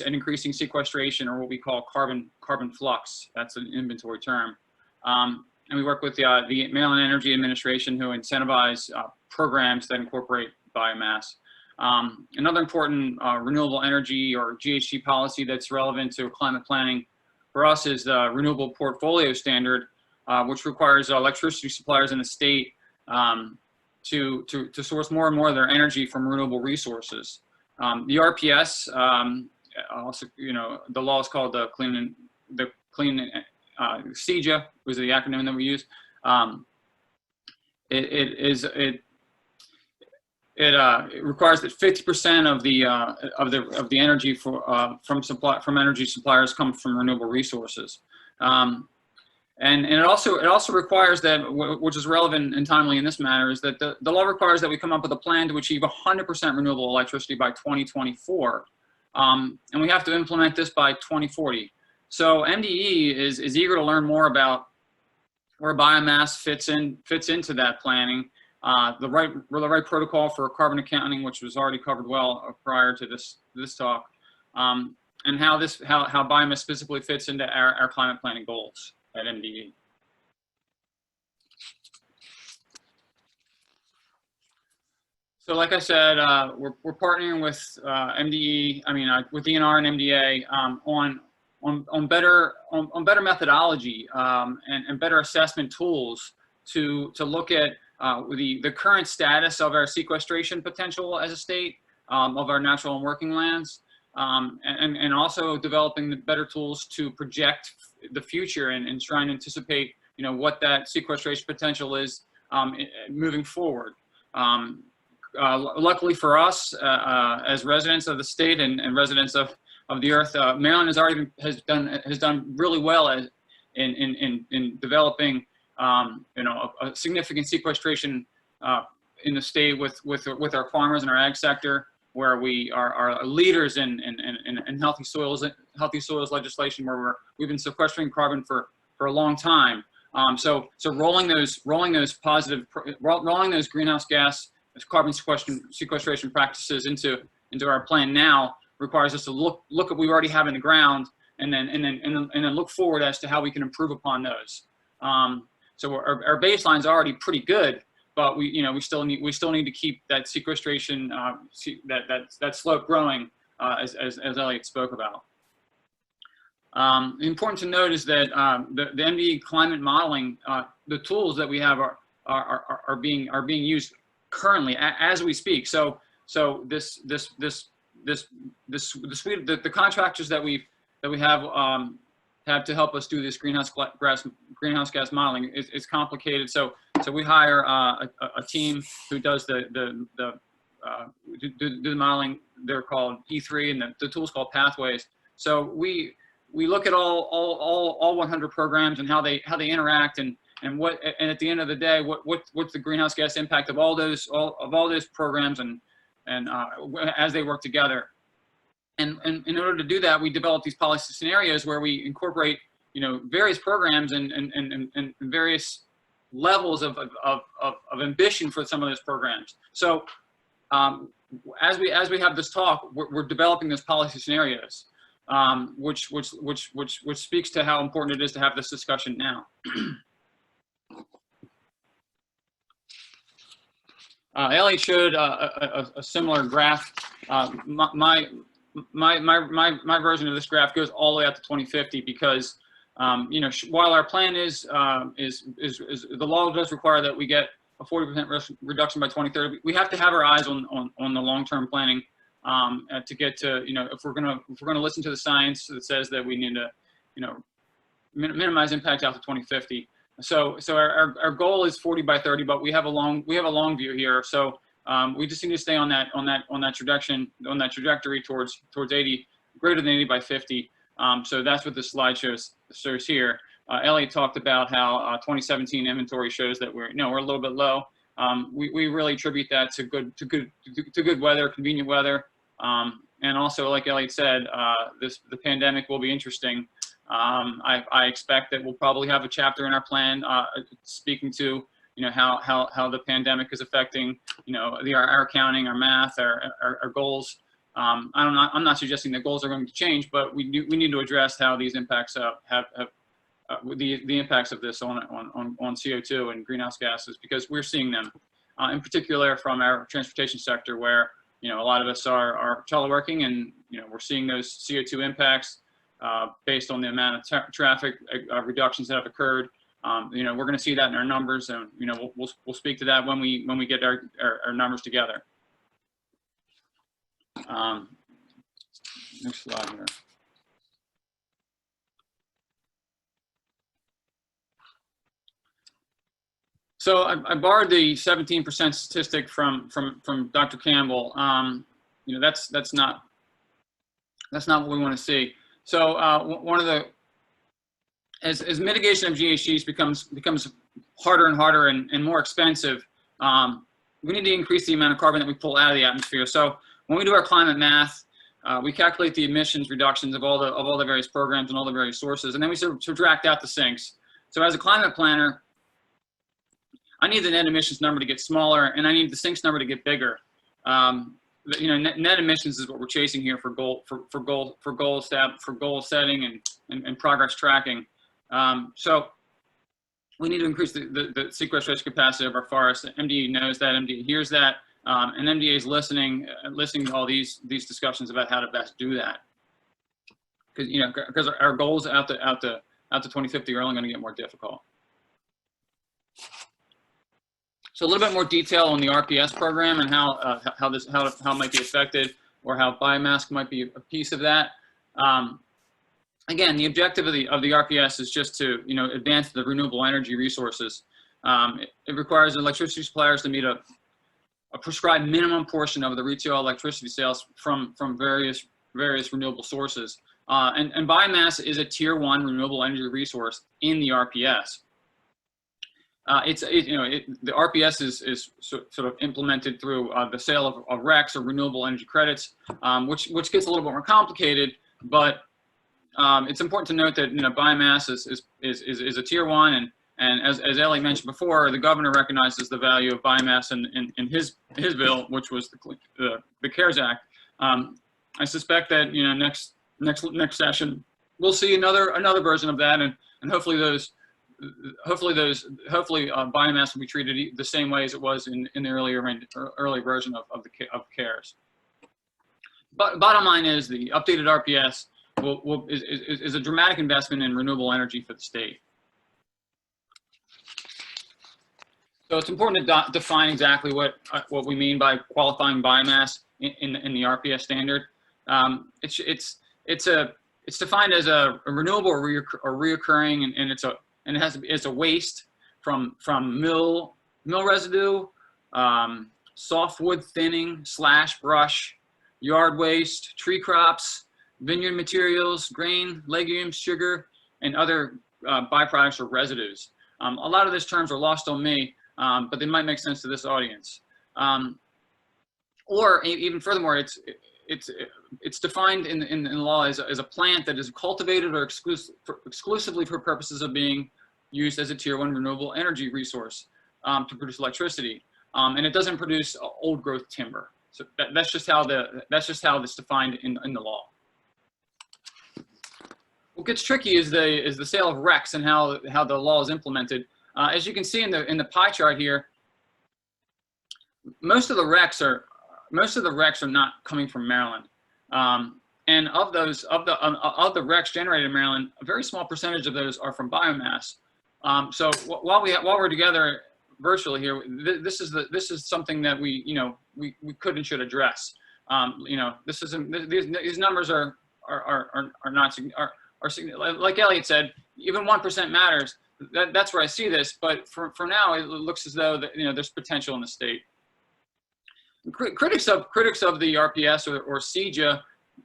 increasing sequestration, or what we call carbon flux. That's an inventory term. And we work with the Maryland Energy Administration, who incentivize programs that incorporate biomass. Another important renewable energy or GHG policy that's relevant to climate planning for us is the Renewable Portfolio Standard, which requires electricity suppliers in the state to source more and more of their energy from renewable resources. The RPS, also, the law is called the Clean CEJA was the acronym that we use. It requires that 50% of the energy from energy suppliers come from renewable resources, and it also requires that, which is relevant and timely in this matter, is that the law requires that we come up with a plan to achieve 100% renewable electricity by 2024, and we have to implement this by 2040. So MDE is eager to learn more about where biomass fits into that planning. The right protocol for carbon accounting, which was already covered well prior to this talk, and how biomass specifically fits into our climate planning goals at MDE. So, like I said, we're partnering with MDE, with DNR and MDA on better methodology and better assessment tools to look at the current status of our sequestration potential as a state, of our natural and working lands, and also developing the better tools to project the future and trying to anticipate, what that sequestration potential is moving forward. Luckily for us, as residents of the state and residents of the earth, Maryland has done really well in developing a significant sequestration in the state with our farmers and our ag sector, where we are leaders in healthy soils legislation, where we've been sequestering carbon for a long time. So rolling those greenhouse gas carbon sequestration practices into our plan now requires us to look at what we already have in the ground, and then look forward as to how we can improve upon those. So our baseline's already pretty good, but we still need to keep that sequestration that slope growing, as Elliott spoke about. Important to note is that the MDE climate modeling, the tools that we have are being used currently as we speak. So the suite, the contractors that we have to help us do this greenhouse gas modeling is complicated. So we hire a team who does the modeling. They're called E3, and the tool's called Pathways. So we look at all 100 programs and how they interact, and at the end of the day, what's the greenhouse gas impact of all those programs and as they work together. And in order to do that, we develop these policy scenarios where we incorporate, various programs and various levels of ambition for some of those programs. So as we have this talk, we're developing those policy scenarios, which speaks to how important it is to have this discussion now. Elliott showed a similar graph. My version of this graph goes all the way out to 2050 because, you know, while our plan is the law does require that we get a 40% risk reduction by 2030, we have to have our eyes on the long-term planning to get to, you know, if we're gonna listen to the science that says that we need to, you know, minimize impact out to 2050. So our goal is 40 by 30, but we have a long view here. So we just need to stay on that trajectory towards 80, greater than 80 by 50. So that's what the slide shows here. Elliott talked about how 2017 inventory shows that we're a little bit low. We really attribute that to good weather, convenient weather, and also, like Elliott said, the pandemic will be interesting. I expect that we'll probably have a chapter in our plan speaking to, you know, how the pandemic is affecting, you know, our accounting, our math, our goals. I'm not suggesting that goals are going to change, but we need to address how these impacts have the impacts of this on CO2 and greenhouse gases, because we're seeing them, in particular from our transportation sector, where, you know, a lot of us are teleworking, and, you know, we're seeing those CO2 impacts based on the amount of traffic reductions that have occurred. You know, we're going to see that in our numbers, and, you know, we'll speak to that when we get our numbers together. Next slide here. So I borrowed the 17% statistic from Dr. Campbell. You know, that's not what we want to see. So one of the, as mitigation of GHGs becomes harder and harder and more expensive, we need to increase the amount of carbon that we pull out of the atmosphere. So when we do our climate math, we calculate the emissions reductions of all the various programs and all the various sources, and then we subtract out the sinks. So as a climate planner, I need the net emissions number to get smaller, and I need the sinks number to get bigger. You know, net emissions is what we're chasing here for goal setting and progress tracking. So we need to increase the sequestration capacity of our forests. MDE knows that, MDE hears that, and MDA is listening to all these discussions about how to best do that. Because, you know, because our goals out to 2050 are only going to get more difficult. So a little bit more detail on the RPS program and how it might be affected, or how biomass might be a piece of that. Again, the objective of the RPS is just to, you know, advance the renewable energy resources. It requires electricity suppliers to meet a prescribed minimum portion of the retail electricity sales from various renewable sources. And biomass is a tier 1 renewable energy resource in the RPS. The RPS is sort of implemented through the sale of RECs, or renewable energy credits, which gets a little bit more complicated, but it's important to note that, you know, biomass is a tier 1, and as Elliott mentioned before, the governor recognizes the value of biomass in his bill, which was the CARES Act. I suspect that, you know, next session we'll see another version of that, and hopefully biomass will be treated the same way as it was in the early version of CARES. But bottom line is, the updated RPS is a dramatic investment in renewable energy for the state. So it's important to define exactly what we mean by qualifying biomass in the RPS standard. It's defined as a renewable or reoccurring, and it's a waste from mill residue, softwood thinning / brush, yard waste, tree crops, vineyard materials, grain, legumes, sugar, and other byproducts or residues. A lot of these terms are lost on me, but they might make sense to this audience. Or even furthermore, it's defined in the law as a plant that is cultivated or exclusively for purposes of being used as a tier 1 renewable energy resource to produce electricity, and it doesn't produce old growth timber. So that's just how it's defined in the law. What gets tricky is the sale of RECs and how the law is implemented. As you can see in the pie chart here, most of the wrecks are not coming from Maryland. And of the wrecks generated in Maryland, a very small percentage of those are from biomass. So while we're together virtually here, this is something that we could and should address. These numbers are not like Elliott said, even 1% matters. That's where I see this, but for now it looks as though there's potential in the state. Critics of the RPS or CEJA,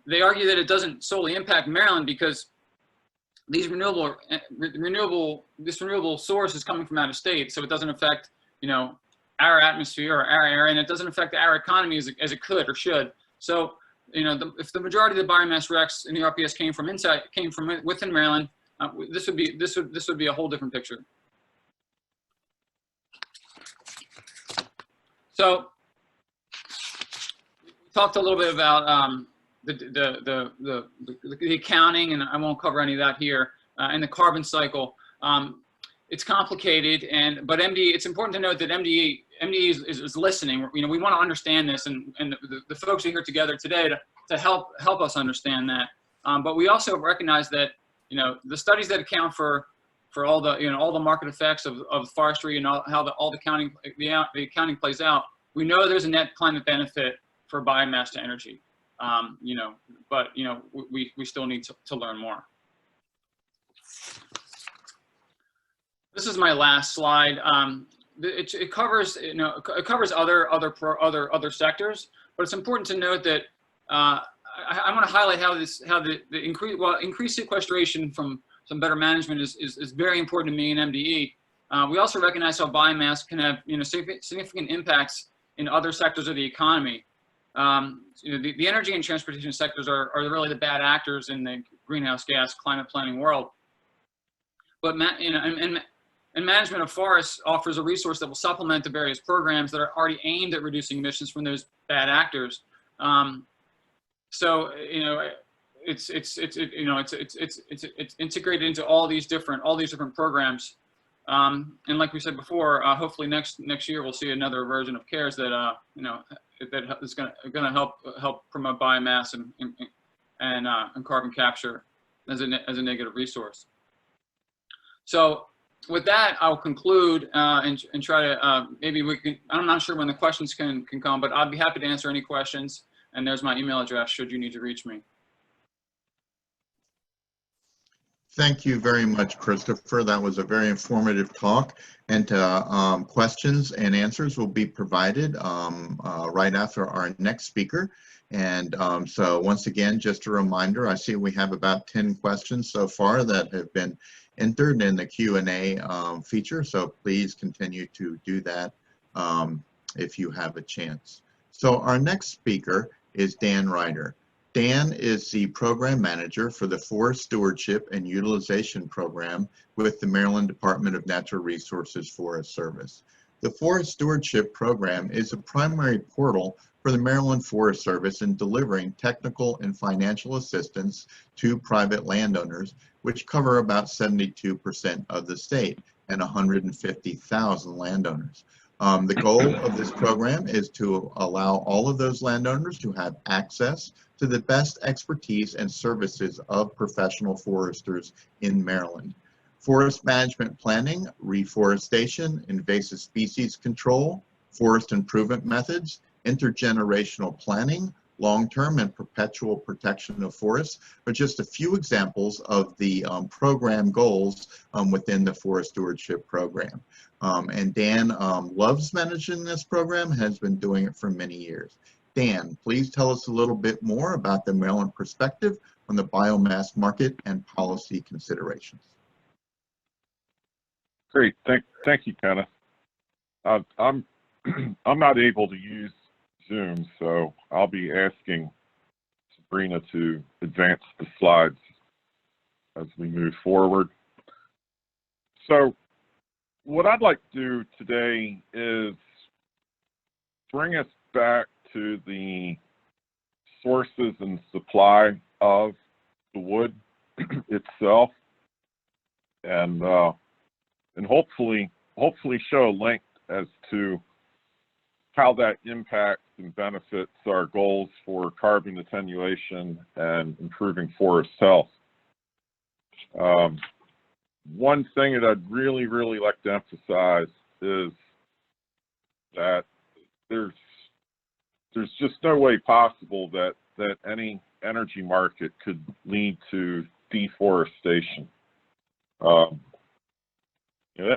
they argue that it doesn't solely impact Maryland because this renewable source is coming from out of state, so it doesn't affect our atmosphere or our area, and it doesn't affect our economy as it could or should. So if the majority of the biomass wrecks in the RPS came from within Maryland, this would be a whole different picture. So we talked a little bit about the accounting, and I won't cover any of that here, and the carbon cycle. It's complicated, but MDE, it's important to note that MDE is listening. We want to understand this, and the folks are here together today to help us understand that. But we also recognize that the studies that account for all the market effects of forestry and how the accounting plays out, we know there's a net climate benefit for biomass to energy. But we still need to learn more. This is my last slide. It covers other sectors, but it's important to note that I want to highlight how the increased sequestration from some better management is very important to me in MDE. We also recognize how biomass can have significant impacts in other sectors of the economy. The energy and transportation sectors are really the bad actors in the greenhouse gas climate planning world. But and management of forests offers a resource that will supplement the various programs that are already aimed at reducing emissions from those bad actors. So it's integrated into all these different programs. And like we said before, hopefully next year we'll see another version of CARES that that is going to help promote biomass and carbon capture as a negative resource. So with that, I'll conclude and try to maybe we can. I'm not sure when the questions can come, but I'd be happy to answer any questions. And there's my email address should you need to reach me. Thank you very much, Christopher. That was a very informative talk, and questions and answers will be provided right after our next speaker. And so once again, just a reminder, I see we have about 10 questions so far that have been entered in the Q&A feature, so please continue to do that if you have a chance. So our next speaker is Dan Ryder. Dan is the program manager for the Forest Stewardship and Utilization Program with the Maryland Department of Natural Resources Forest Service. The Forest Stewardship Program is a primary portal for the Maryland Forest Service in delivering technical and financial assistance to private landowners, which cover about 72% of the state and 150,000 landowners. The goal of this program is to allow all of those landowners to have access to the best expertise and services of professional foresters in Maryland. Forest management planning, reforestation, invasive species control, forest improvement methods, intergenerational planning, long-term and perpetual protection of forests are just a few examples of the program goals within the Forest Stewardship Program. And Dan loves managing this program, has been doing it for many years. Dan, please tell us a little bit more about the Maryland perspective on the biomass market and policy considerations. Great, thank you, Kenneth. I'm not able to use Zoom, so I'll be asking Sabrina to advance the slides as we move forward. So what I'd like to do today is bring us back to the sources and supply of the wood itself, and hopefully show a link as to how that impacts and benefits our goals for carbon attenuation and improving forest health. One thing that I'd really, really like to emphasize is that there's just no way possible that any energy market could lead to deforestation. That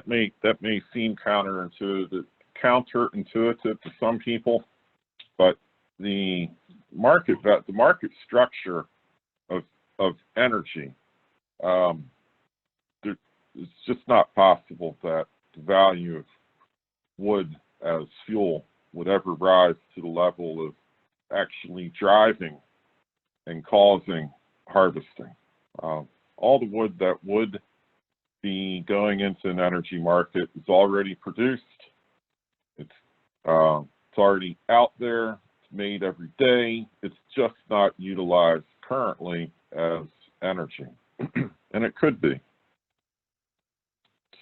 may seem counterintuitive to some people, but the market structure of energy, it's just not possible that the value of wood as fuel would ever rise to the level of actually driving and causing harvesting. All the wood that would be going into an energy market is already produced. It's already out there. It's made every day. It's just not utilized currently as energy, and it could be.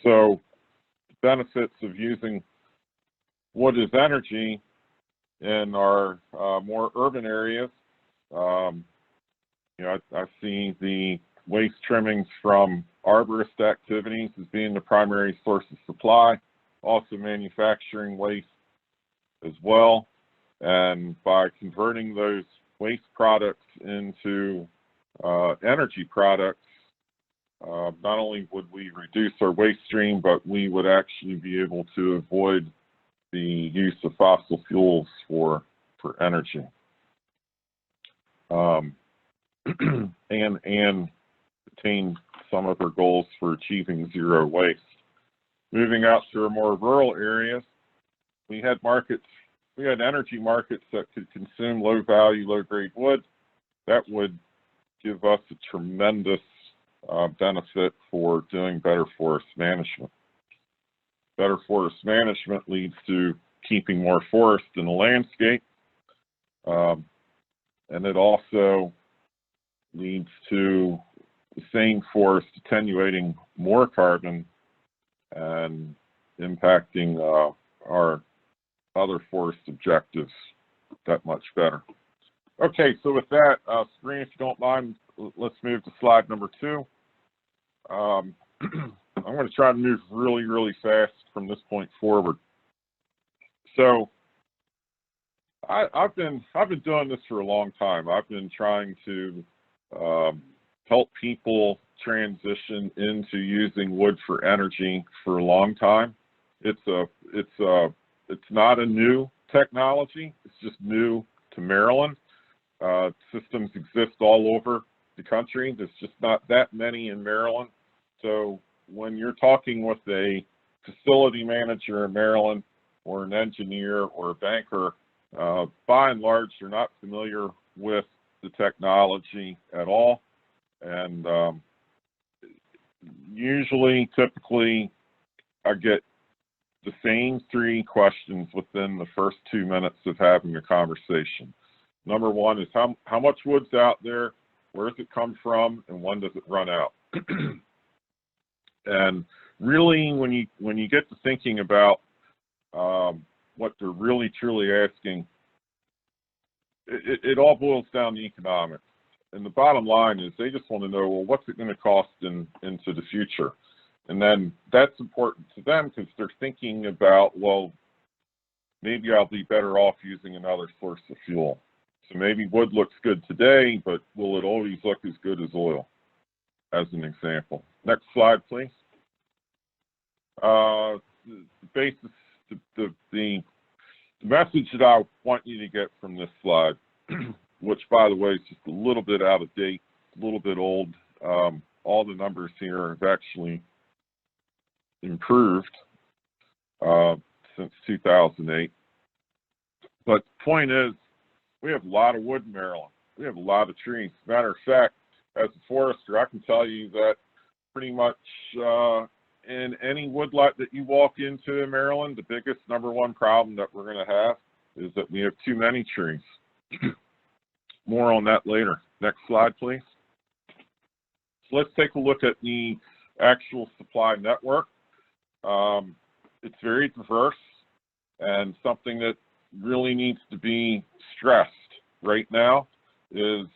So, the benefits of using wood as energy in our more urban areas. I see the waste trimmings from arborist activities as being the primary source of supply, also manufacturing waste as well. And by converting those waste products into energy products, not only would we reduce our waste stream, but we would actually be able to avoid the use of fossil fuels for energy. And attain some of our goals for achieving zero waste. Moving out to our more rural areas, we had energy markets that could consume low value, low grade wood. That would give us a tremendous benefit for doing better forest management. Better forest management leads to keeping more forest in the landscape, and it also leads to the same forest attenuating more carbon and impacting our other forest objectives that much better. Okay, so with that, Sabrina, if you don't mind, let's move to slide number 2. I'm going to try to move really, really fast from this point forward. So I've been doing this for a long time. I've been trying to help people transition into using wood for energy for a long time. It's not a new technology. It's just new to Maryland. Systems exist all over the country. There's just not that many in Maryland. So when you're talking with a facility manager in Maryland or an engineer or a banker, by and large, they're not familiar with the technology at all. And typically, I get the same 3 questions within the first 2 minutes of having a conversation. Number 1 is how much wood's out there, where does it come from, and when does it run out? And really, when you get to thinking about what they're really truly asking, it all boils down to economics. And the bottom line is they just want to know, well, what's it going to cost into the future? And then that's important to them because they're thinking about, well, maybe I'll be better off using another source of fuel. So maybe wood looks good today, but will it always look as good as oil, as an example? Next slide, please. The message that I want you to get from this slide, which, by the way, is just a little bit out of date, a little bit old. All the numbers here have actually improved since 2008. But the point is, we have a lot of wood in Maryland. We have a lot of trees. Matter of fact, as a forester, I can tell you that pretty much in any woodlot that you walk into in Maryland, the biggest #1 problem that we're going to have is that we have too many trees. More on that later. Next slide, please. So let's take a look at the actual supply network. It's very diverse and something that really needs to be stressed right now is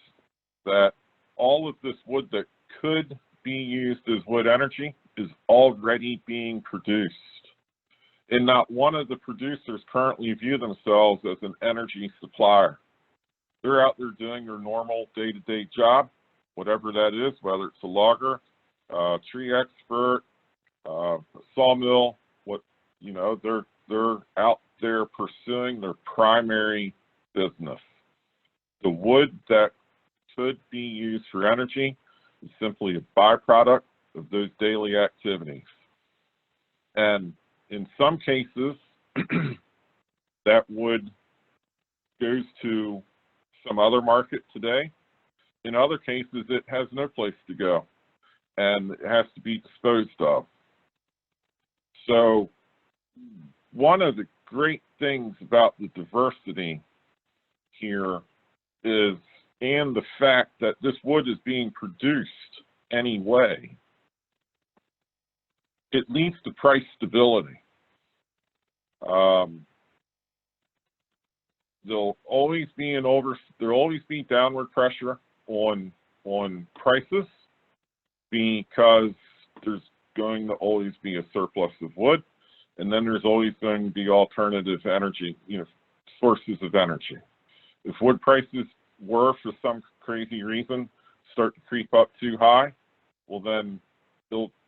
that all of this wood that could be used as wood energy is already being produced. And not one of the producers currently view themselves as an energy supplier. They're out there doing their normal day-to-day job, whatever that is, whether it's a logger, tree expert, sawmill, they're out there pursuing their primary business. The wood that could be used for energy is simply a byproduct of those daily activities. And in some cases, that wood goes to some other market today. In other cases, it has no place to go, and it has to be disposed of. So one of the great things about the diversity here is, and the fact that this wood is being produced anyway, it leads to price stability. There'll always be downward pressure on prices because there's going to always be a surplus of wood, and then there's always going to be alternative energy, sources of energy. If wood prices were, for some crazy reason, start to creep up too high, well then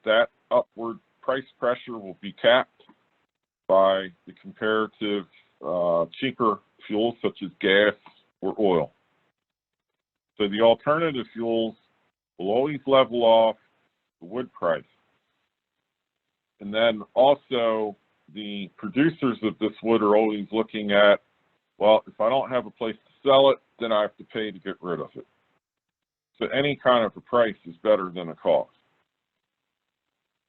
that upward price pressure will be capped by the comparative cheaper fuels such as gas or oil. So the alternative fuels will always level off the wood price. And then also the producers of this wood are always looking at, well, if I don't have a place to sell it, then I have to pay to get rid of it. So any kind of a price is better than a cost.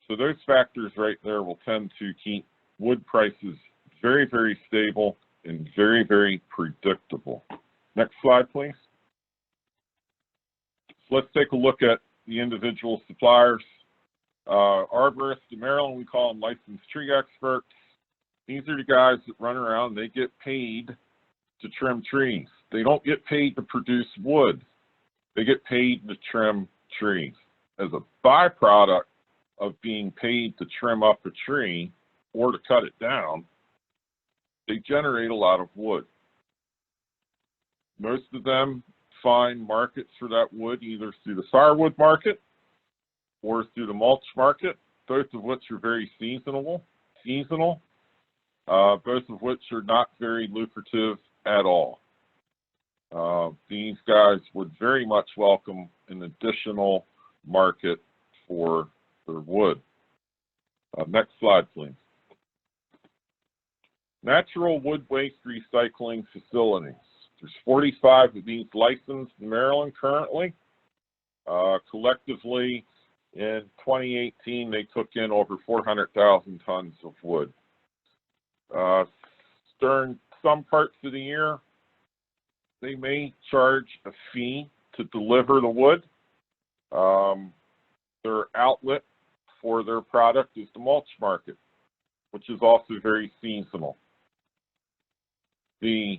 So those factors right there will tend to keep wood prices very, very stable and very, very predictable. Next slide, please. So let's take a look at the individual suppliers. Arborists in Maryland, we call them licensed tree experts. These are the guys that run around, they get paid to trim trees. They don't get paid to produce wood. They get paid to trim trees. As a byproduct of being paid to trim up a tree or to cut it down, they generate a lot of wood. Most of them find markets for that wood either through the firewood market or through the mulch market, both of which are very seasonal, both of which are not very lucrative at all. These guys would very much welcome an additional market for their wood. Next slide, please. Natural wood waste recycling facilities. There's 45 of these licensed in Maryland currently. Collectively, in 2018, they took in over 400,000 tons of wood. During some parts of the year, they may charge a fee to deliver the wood. Their outlet for their product is the mulch market, which is also very seasonal. The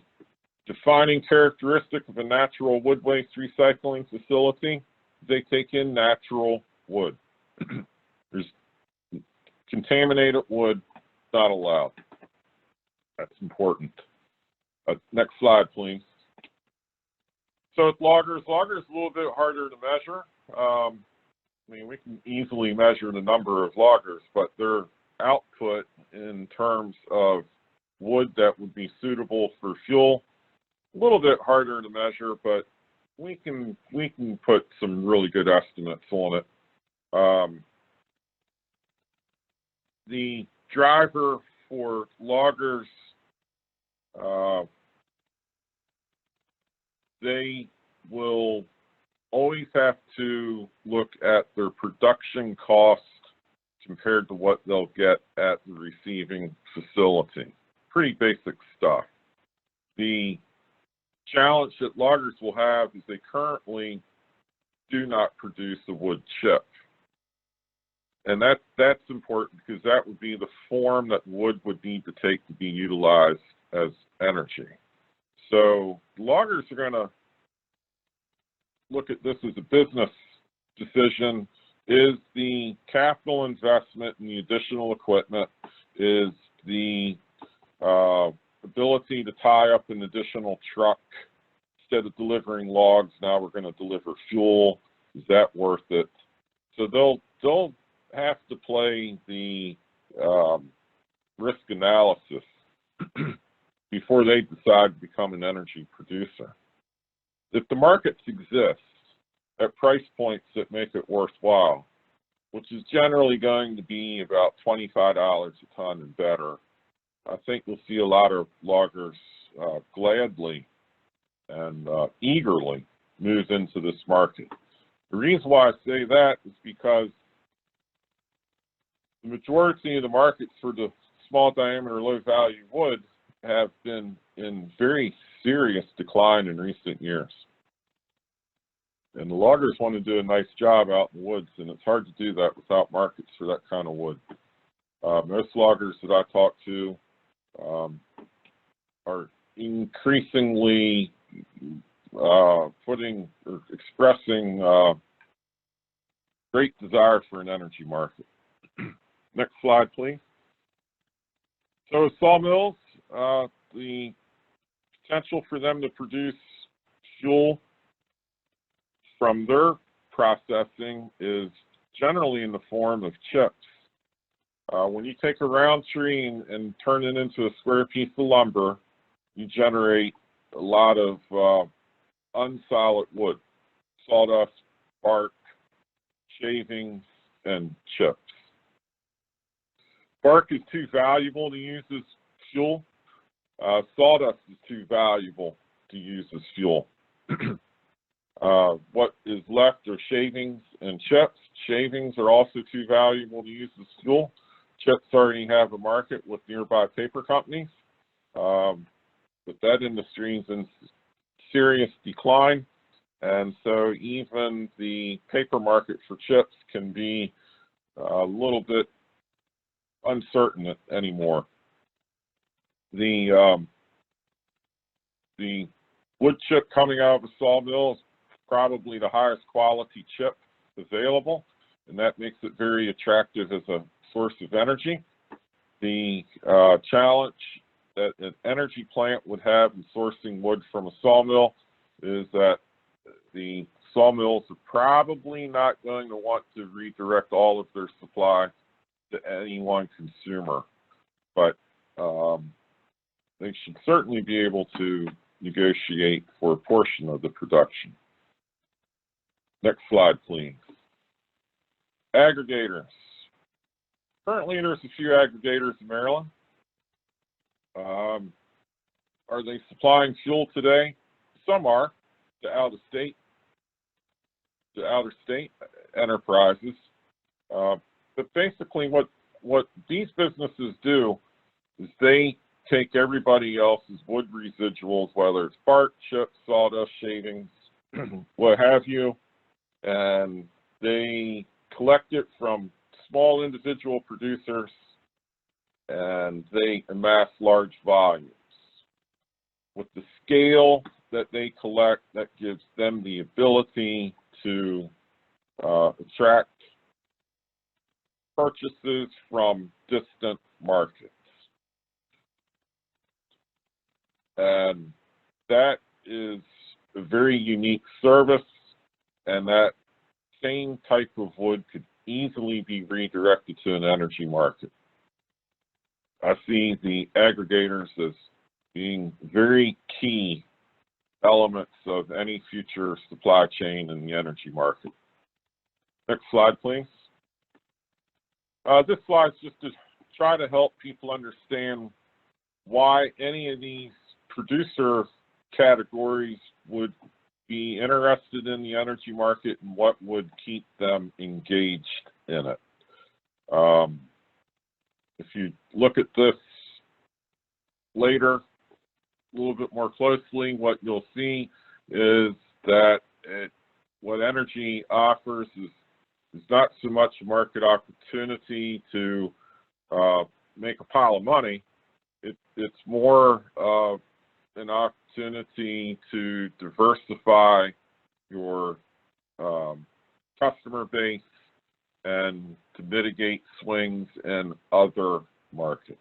defining characteristic of a natural wood waste recycling facility, they take in natural wood. There's contaminated wood not allowed. That's important. Next slide, please. So with loggers a little bit harder to measure. We can easily measure the number of loggers, but their output in terms of wood that would be suitable for fuel, a little bit harder to measure, but we can put some really good estimates on it. The driver for loggers, they will always have to look at their production cost compared to what they'll get at the receiving facility. Pretty basic stuff. The challenge that loggers will have is they currently do not produce a wood chip. And that's important because that would be the form that wood would need to take to be utilized as energy. So loggers are going to look at this as a business decision. Is the capital investment in the additional equipment, is the ability to tie up an additional truck instead of delivering logs, now we're going to deliver fuel, is that worth it? So they'll have to play the risk analysis before they decide to become an energy producer. If the markets exist at price points that make it worthwhile, which is generally going to be about $25 a ton and better, I think we'll see a lot of loggers gladly and eagerly move into this market. The reason why I say that is because the majority of the markets for the small diameter, low value wood have been in very serious decline in recent years. And the loggers want to do a nice job out in the woods, and it's hard to do that without markets for that kind of wood. Most loggers that I talk to are increasingly expressing great desire for an energy market. Next slide, please. So sawmills, the potential for them to produce fuel from their processing is generally in the form of chips. When you take a round tree and turn it into a square piece of lumber, you generate a lot of unsolid wood, sawdust, bark, shavings, and chips. Bark is too valuable to use as fuel. Sawdust is too valuable to use as fuel. What is left are shavings and chips. Shavings are also too valuable to use as fuel. Chips already have a market with nearby paper companies, but that industry is in serious decline, and so even the paper market for chips can be a little bit uncertain anymore. The wood chip coming out of a sawmill is probably the highest quality chip available, and that makes it very attractive as a source of energy. The challenge that an energy plant would have in sourcing wood from a sawmill is that the sawmills are probably not going to want to redirect all of their supply to any one consumer, but they should certainly be able to negotiate for a portion of the production. Next slide, please. Aggregators. Currently, there's a few aggregators in Maryland. Are they supplying fuel today? Some are, to out-of-state enterprises. But basically what these businesses do is they take everybody else's wood residuals, whether it's bark, chips, sawdust, shavings, what have you, and they collect it from small individual producers, and they amass large volumes. With the scale that they collect, that gives them the ability to attract purchases from distant markets. And that is a very unique service, and that same type of wood could easily be redirected to an energy market. I see the aggregators as being very key elements of any future supply chain in the energy market. Next slide, please. This slide is just to try to help people understand why any of these producer categories would be interested in the energy market and what would keep them engaged in it. If you look at this later a little bit more closely, what you'll see is that what energy offers is not so much a market opportunity to make a pile of money. it's more of an opportunity to diversify your customer base and to mitigate swings in other markets.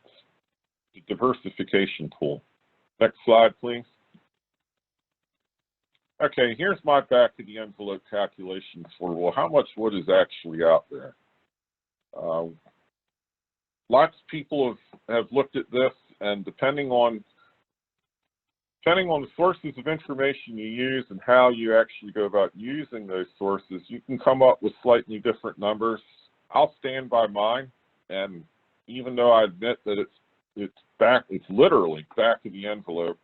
The diversification tool. Next slide, please. Okay, here's my back of the envelope calculations for, well, how much wood is actually out there? Lots of people have looked at this, and depending on the sources of information you use and how you actually go about using those sources, you can come up with slightly different numbers. I'll stand by mine, and even though I admit that it's literally back of the envelope,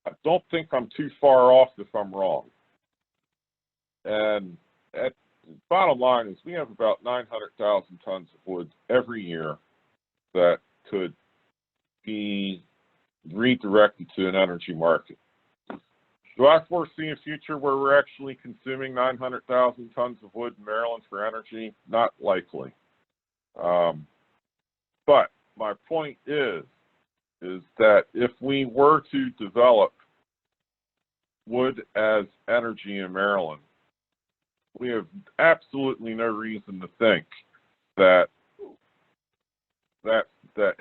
I don't think I'm too far off if I'm wrong. And the bottom line is we have about 900,000 tons of wood every year that could be redirected to an energy market. Do I foresee a future where we're actually consuming 900,000 tons of wood in Maryland for energy? Not likely. But my point is that if we were to develop wood as energy in Maryland, we have absolutely no reason to think that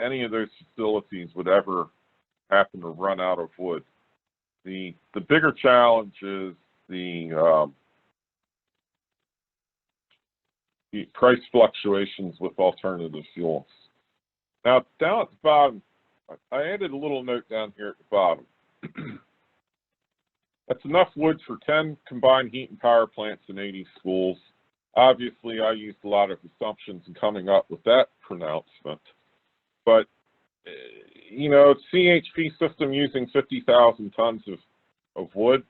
any of those facilities would ever happen to run out of wood. The bigger challenge is the price fluctuations with alternative fuels. Now, down at the bottom, I added a little note down here at the bottom. That's enough wood for 10 combined heat and power plants in 80 schools. Obviously, I used a lot of assumptions in coming up with that pronouncement. But, you know, CHP system using 50,000 tons of wood,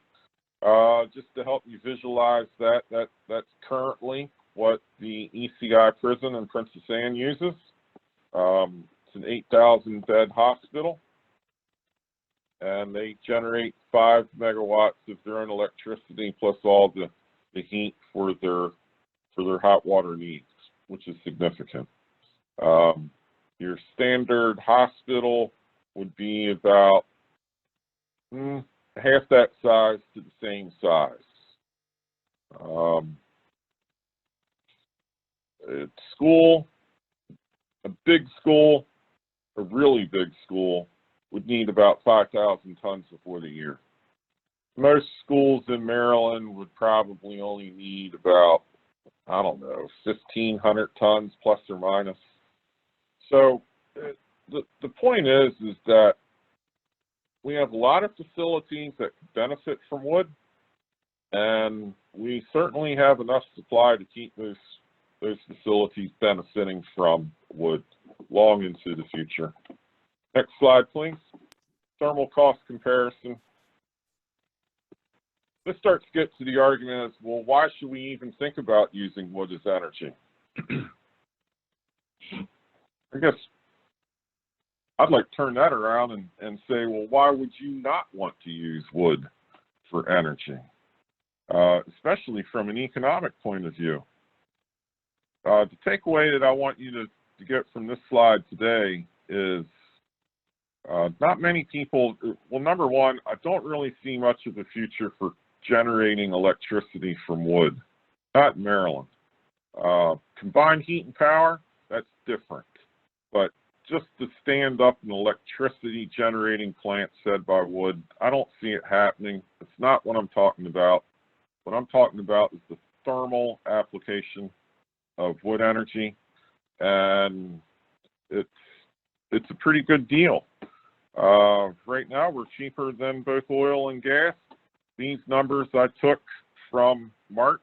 just to help you visualize that's currently what the ECI prison in Princess Anne uses. It's an 8,000 bed hospital, and they generate 5 megawatts of their own electricity plus all the heat for their hot water needs, which is significant. Your standard hospital would be about half that size to the same size. School, a big school, a really big school, would need about 5,000 tons of wood a year. Most schools in Maryland would probably only need about, I don't know, 1,500 tons plus or minus. So the point is that we have a lot of facilities that could benefit from wood, and we certainly have enough supply to keep those facilities benefiting from wood long into the future. Next slide, please. Thermal cost comparison. This starts to get to the argument as, well, why should we even think about using wood as energy? I guess I'd like to turn that around and say, well, why would you not want to use wood for energy, especially from an economic point of view? The takeaway that I want you to get from this slide today is not many people, well, number one, I don't really see much of the future for generating electricity from wood, not in Maryland. Combined heat and power, that's different. But just to stand up an electricity generating plant fed by wood, I don't see it happening. It's not what I'm talking about. What I'm talking about is the thermal application of wood energy, and it's a pretty good deal. Right now, we're cheaper than both oil and gas. These numbers I took from March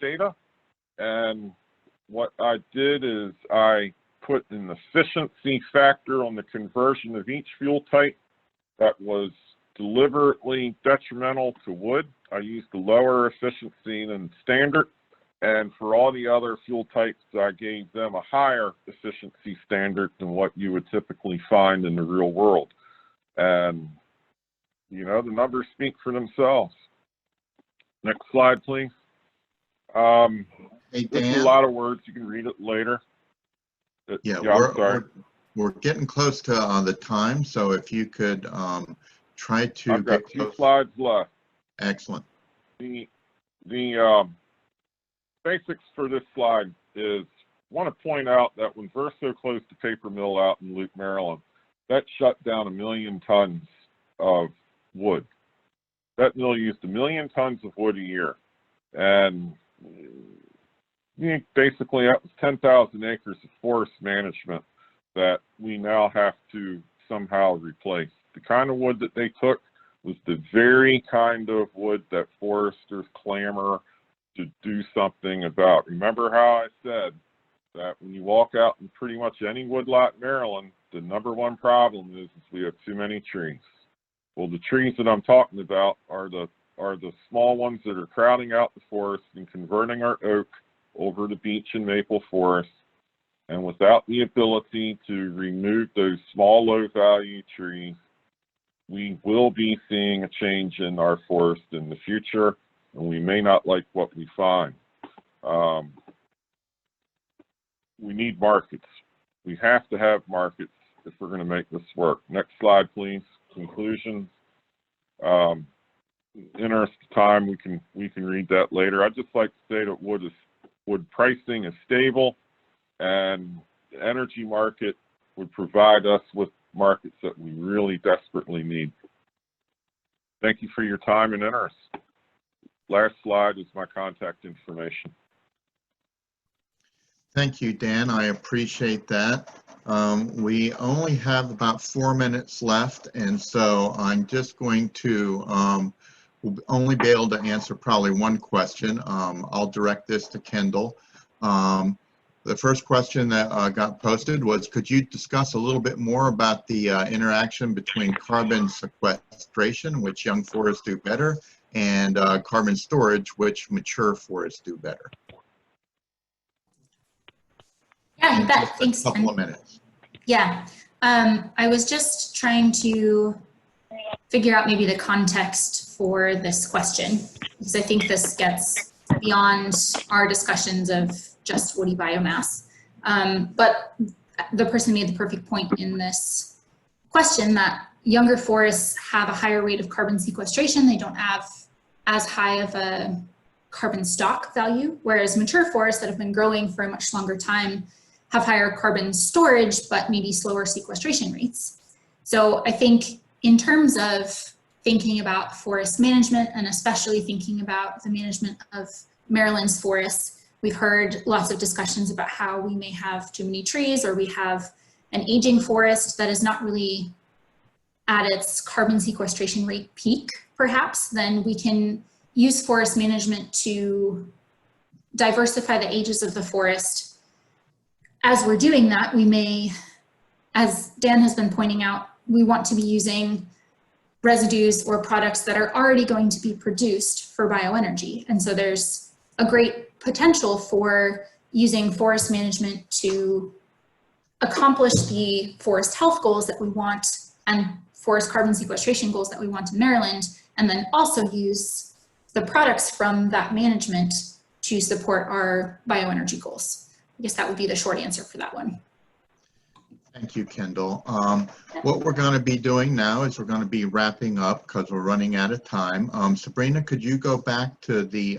data, and what I did is I put an efficiency factor on the conversion of each fuel type that was deliberately detrimental to wood. I used a lower efficiency than standard, and for all the other fuel types, I gave them a higher efficiency standard than what you would typically find in the real world. And, you know, the numbers speak for themselves. Next slide, please. Hey, There's Dan? a lot of words. You can read it later. Yeah, I'm sorry. we're getting close to the time, so if you could try to I've got get 2 close. slides left. Excellent. The basics for this slide is, I want to point out that when Verso closed the paper mill out in Luke, Maryland, that shut down 1 million tons of wood. That mill used 1 million tons of wood a year. And basically that was 10,000 acres of forest management that we now have to somehow replace. The kind of wood that they took was the very kind of wood that foresters clamor to do something about. Remember how I said that when you walk out in pretty much any woodlot in Maryland, the #1 problem is we have too many trees. Well, the trees that I'm talking about are the small ones that are crowding out the forest and converting our oak over to beech and maple forest. And without the ability to remove those small, low-value trees, we will be seeing a change in our forest in the future, and we may not like what we find. We need markets. We have to have markets if we're going to make this work. Next slide, please. Conclusions. Interest of time, we can read that later. I'd just like to say that wood pricing is stable, and the energy market would provide us with markets that we really desperately need. Thank you for your time and interest. Last slide is my contact information. Thank you, Dan. I appreciate that. We only have about 4 minutes left, and so I'm just going to we'll only be able to answer probably one question. I'll direct this to Kendall. The first question that got posted was, could you discuss a little bit more about the interaction between carbon sequestration, which young forests do better, and carbon storage, which mature forests do better? Yeah, you bet. Thanks. A couple of minutes. Yeah, I was just trying to figure out maybe the context for this question, because I think this gets beyond our discussions of just woody biomass. But the person made the perfect point in this question that younger forests have a higher rate of carbon sequestration. They don't have as high of a carbon stock value, whereas mature forests that have been growing for a much longer time have higher carbon storage, but maybe slower sequestration rates. So I think in terms of thinking about forest management, and especially thinking about the management of Maryland's forests, we've heard lots of discussions about how we may have too many trees, or we have an aging forest that is not really at its carbon sequestration rate peak, perhaps. Then we can use forest management to diversify the ages of the forest. As we're doing that, we may, as Dan has been pointing out, we want to be using residues or products that are already going to be produced for bioenergy. And so there's a great potential for using forest management to accomplish the forest health goals that we want and forest carbon sequestration goals that we want in Maryland, and then also use the products from that management to support our bioenergy goals. I guess that would be the short answer for that one. Thank you, Kendall. What we're going to be doing now is we're going to be wrapping up because we're running out of time. Sabrina, could you go back to the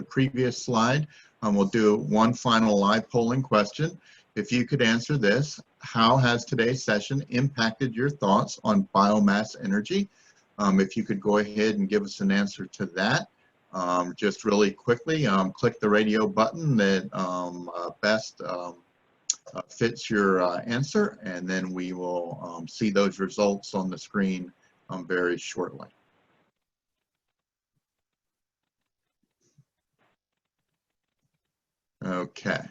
previous slide? We'll do one final live polling question. If you could answer this, how has today's session impacted your thoughts on biomass energy? If you could go ahead and give us an answer to that. Just really quickly, click the radio button that best fits your answer, and then we will see those results on the screen very shortly. Okay.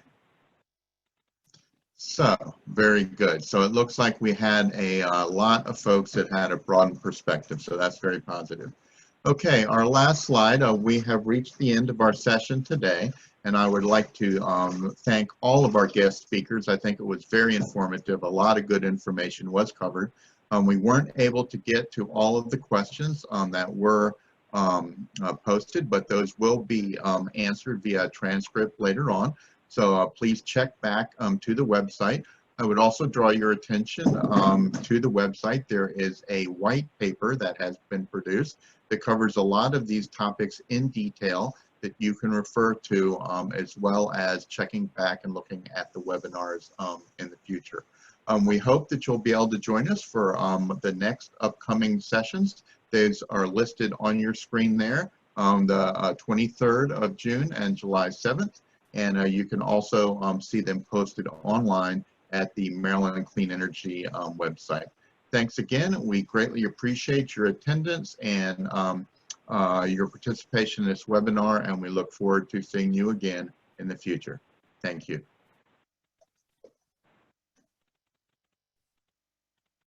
So, very good. So it looks like we had a lot of folks that had a broadened perspective, so that's very positive. Okay, our last slide, we have reached the end of our session today, and I would like to thank all of our guest speakers. I think it was very informative. A lot of good information was covered. We weren't able to get to all of the questions that were posted, but those will be answered via transcript later on. So please check back to the website. I would also draw your attention to the website. There is a white paper that has been produced that covers a lot of these topics in detail that you can refer to, as well as checking back and looking at the webinars in the future. We hope that you'll be able to join us for the next upcoming sessions. Those are listed on your screen there, the 23rd of June and July 7th. And you can also see them posted online at the Maryland Clean Energy website. Thanks again. We greatly appreciate your attendance and your participation in this webinar, and we look forward to seeing you again in the future. Thank you.